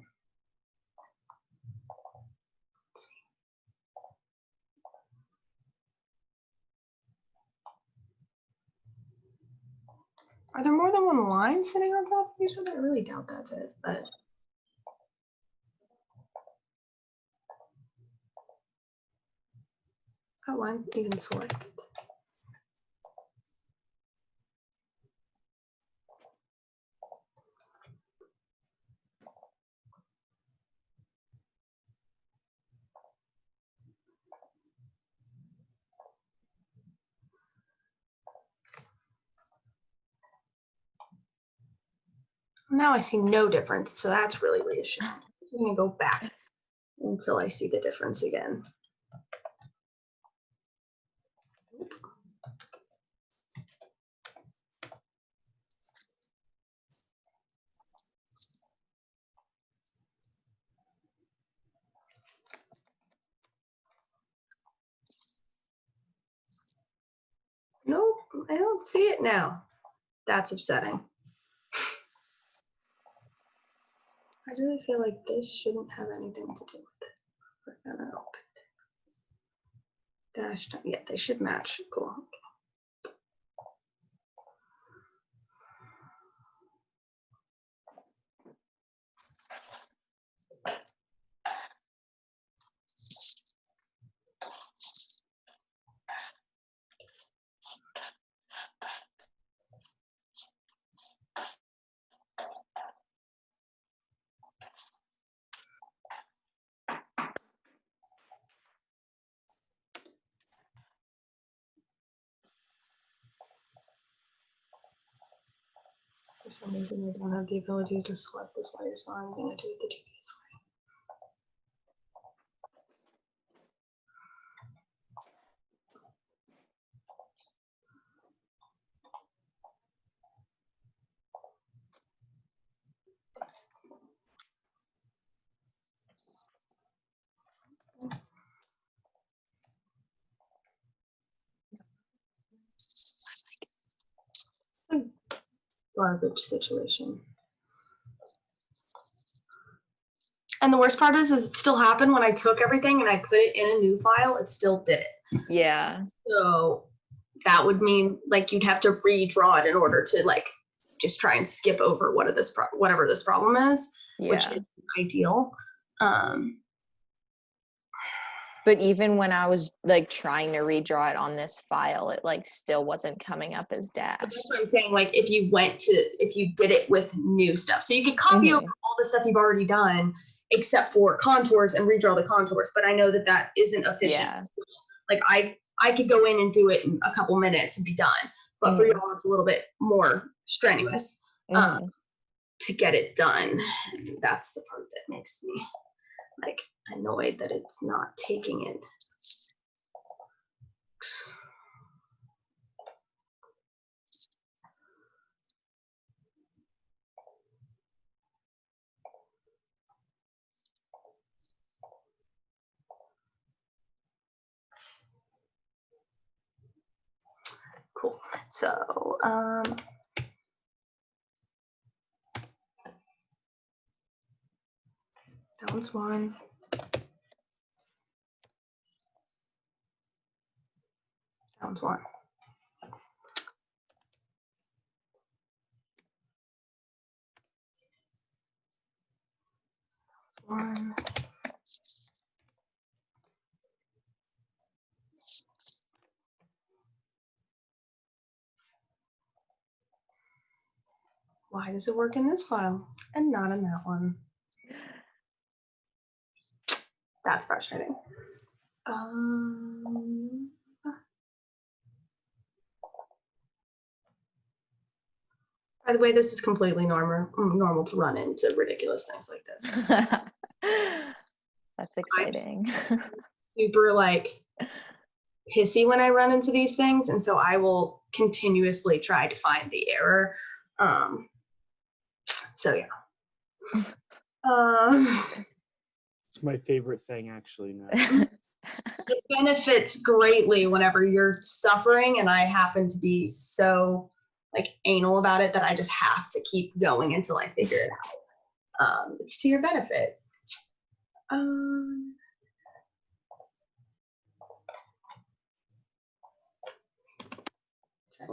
Are there more than one line sitting on top of each other? I really doubt that's it, but. That line even selected. Now I see no difference, so that's really reassuring. I'm gonna go back until I see the difference again. Nope, I don't see it now. That's upsetting. I really feel like this shouldn't have anything to do with it. We're gonna open dash. Yeah, they should match. Cool. For some reason, I don't have the ability to select the sliders, so I'm going to do it the tedious way. Garbage situation. And the worst part is it still happened when I took everything and I put it in a new file, it still did it. Yeah. So that would mean like you'd have to redraw it in order to like just try and skip over whatever this problem is, which is ideal. But even when I was like trying to redraw it on this file, it like still wasn't coming up as But dashed. that's what I'm saying. Like if you did it with new stuff, so you could copy over all the stuff you've already done, except for contours and redraw the contours. But I know that that isn't efficient. Yeah. Like I could go in and do it in a couple minutes and be done. But for y'all, it's a little bit more strenuous to get it done. And that's the part that makes me like annoyed that it's not taking it. Cool. So that one's one. That one's one. One. Why does it work in this file and not in that one? That's frustrating. By the way, this is completely normal to run into ridiculous things like this. That's exciting. I'm super like pissy when I run into these things, and so I will continuously try to find the error. So yeah. It's my favorite thing, actually. Now. It benefits greatly whenever you're suffering, and I happen to be so like anal about it that I just have to keep going until I figure it out. It's to your benefit. Trying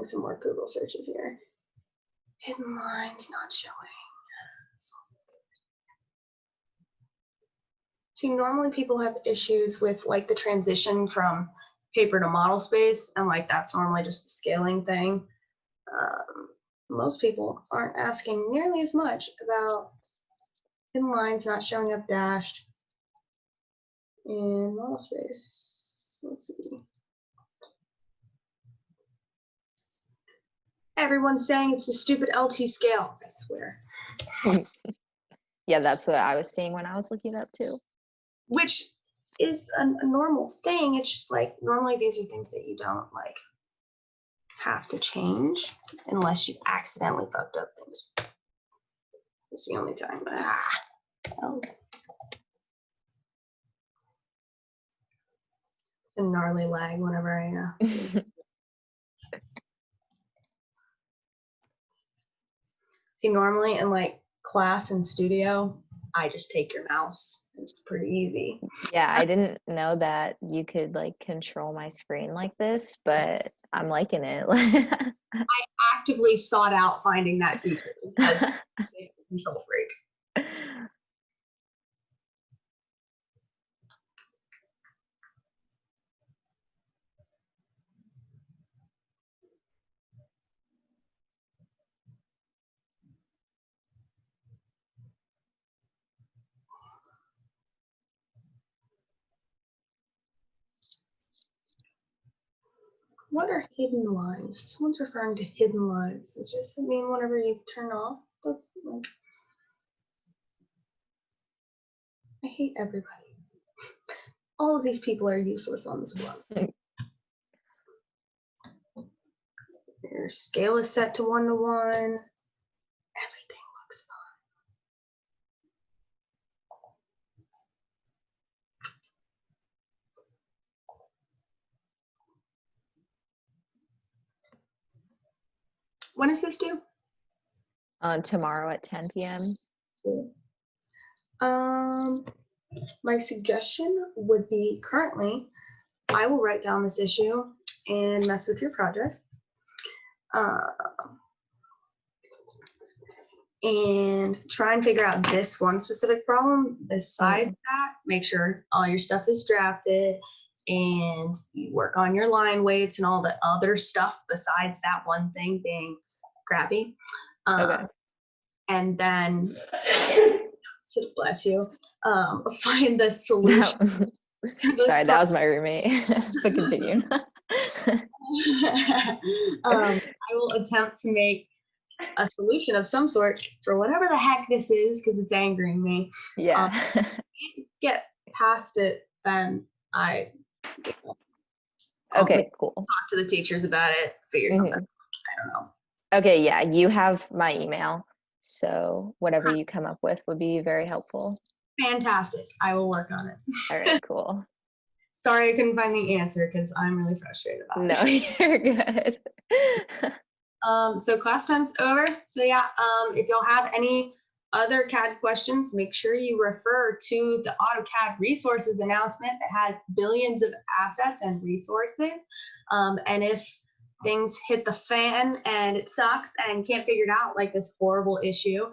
some more Google searches here. Hidden lines not showing. See, normally people have issues with like the transition from paper to model space, and like that's normally just the scaling thing. Most people aren't asking nearly as much about hidden lines not showing up dashed in model space. Let's see. Everyone's saying it's the stupid LT scale, I swear. Yeah, that's what I was seeing when I was looking it up too. Which is a normal thing. It's just like normally these are things that you don't like have to change unless you accidentally fucked up things. It's the only time. Oh. It's a gnarly lag whenever I see normally in like class and studio, I just take your mouse. It's pretty easy. Yeah, I didn't know that you could like control my screen like this, but I'm liking it. I actively sought out finding that feature because I'm a control freak. What are hidden lines? Someone's referring to hidden lines. Does just mean whenever you turn off? That's like, I hate everybody. All of these people are useless on this one. Your scale is set to 1 to 1. Everything looks fine. When is this due? Tomorrow at 10 p.m. My suggestion would be currently, I will write down this issue and mess with your project. And try and figure out this one specific problem. Besides that, make sure all your stuff is drafted and you work on your line weights and all the other stuff besides that one thing being crappy. Okay. And then, bless you, find the solution. Sorry, that was my roommate. But continue. I will attempt to make a solution of some sort for whatever the heck this is because it's angering me. Yeah. Get past it, then I'll Okay, cool. talk to the teachers about it, figure something out. I don't know. Okay, yeah, you have my email. So whatever you come up with would be very helpful. Fantastic. I will work on it. All right, cool. Sorry I couldn't find the answer because I'm really frustrated about it. No, you're good. So class time's over. So yeah, if y'all have any other CAD questions, make sure you refer to the AutoCAD resources announcement that has billions of assets and resources. And if things hit the fan and it sucks and can't figure it out, like this horrible issue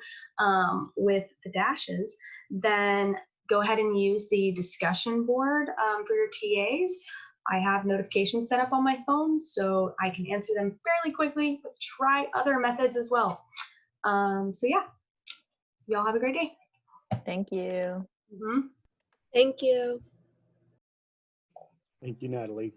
with the dashes, then go ahead and use the discussion board for your TAs. I have notifications set up on my phone, so I can answer them fairly quickly, but try other methods as well. So yeah, y'all have a great day. Thank you. Thank you. Thank you, Natalie.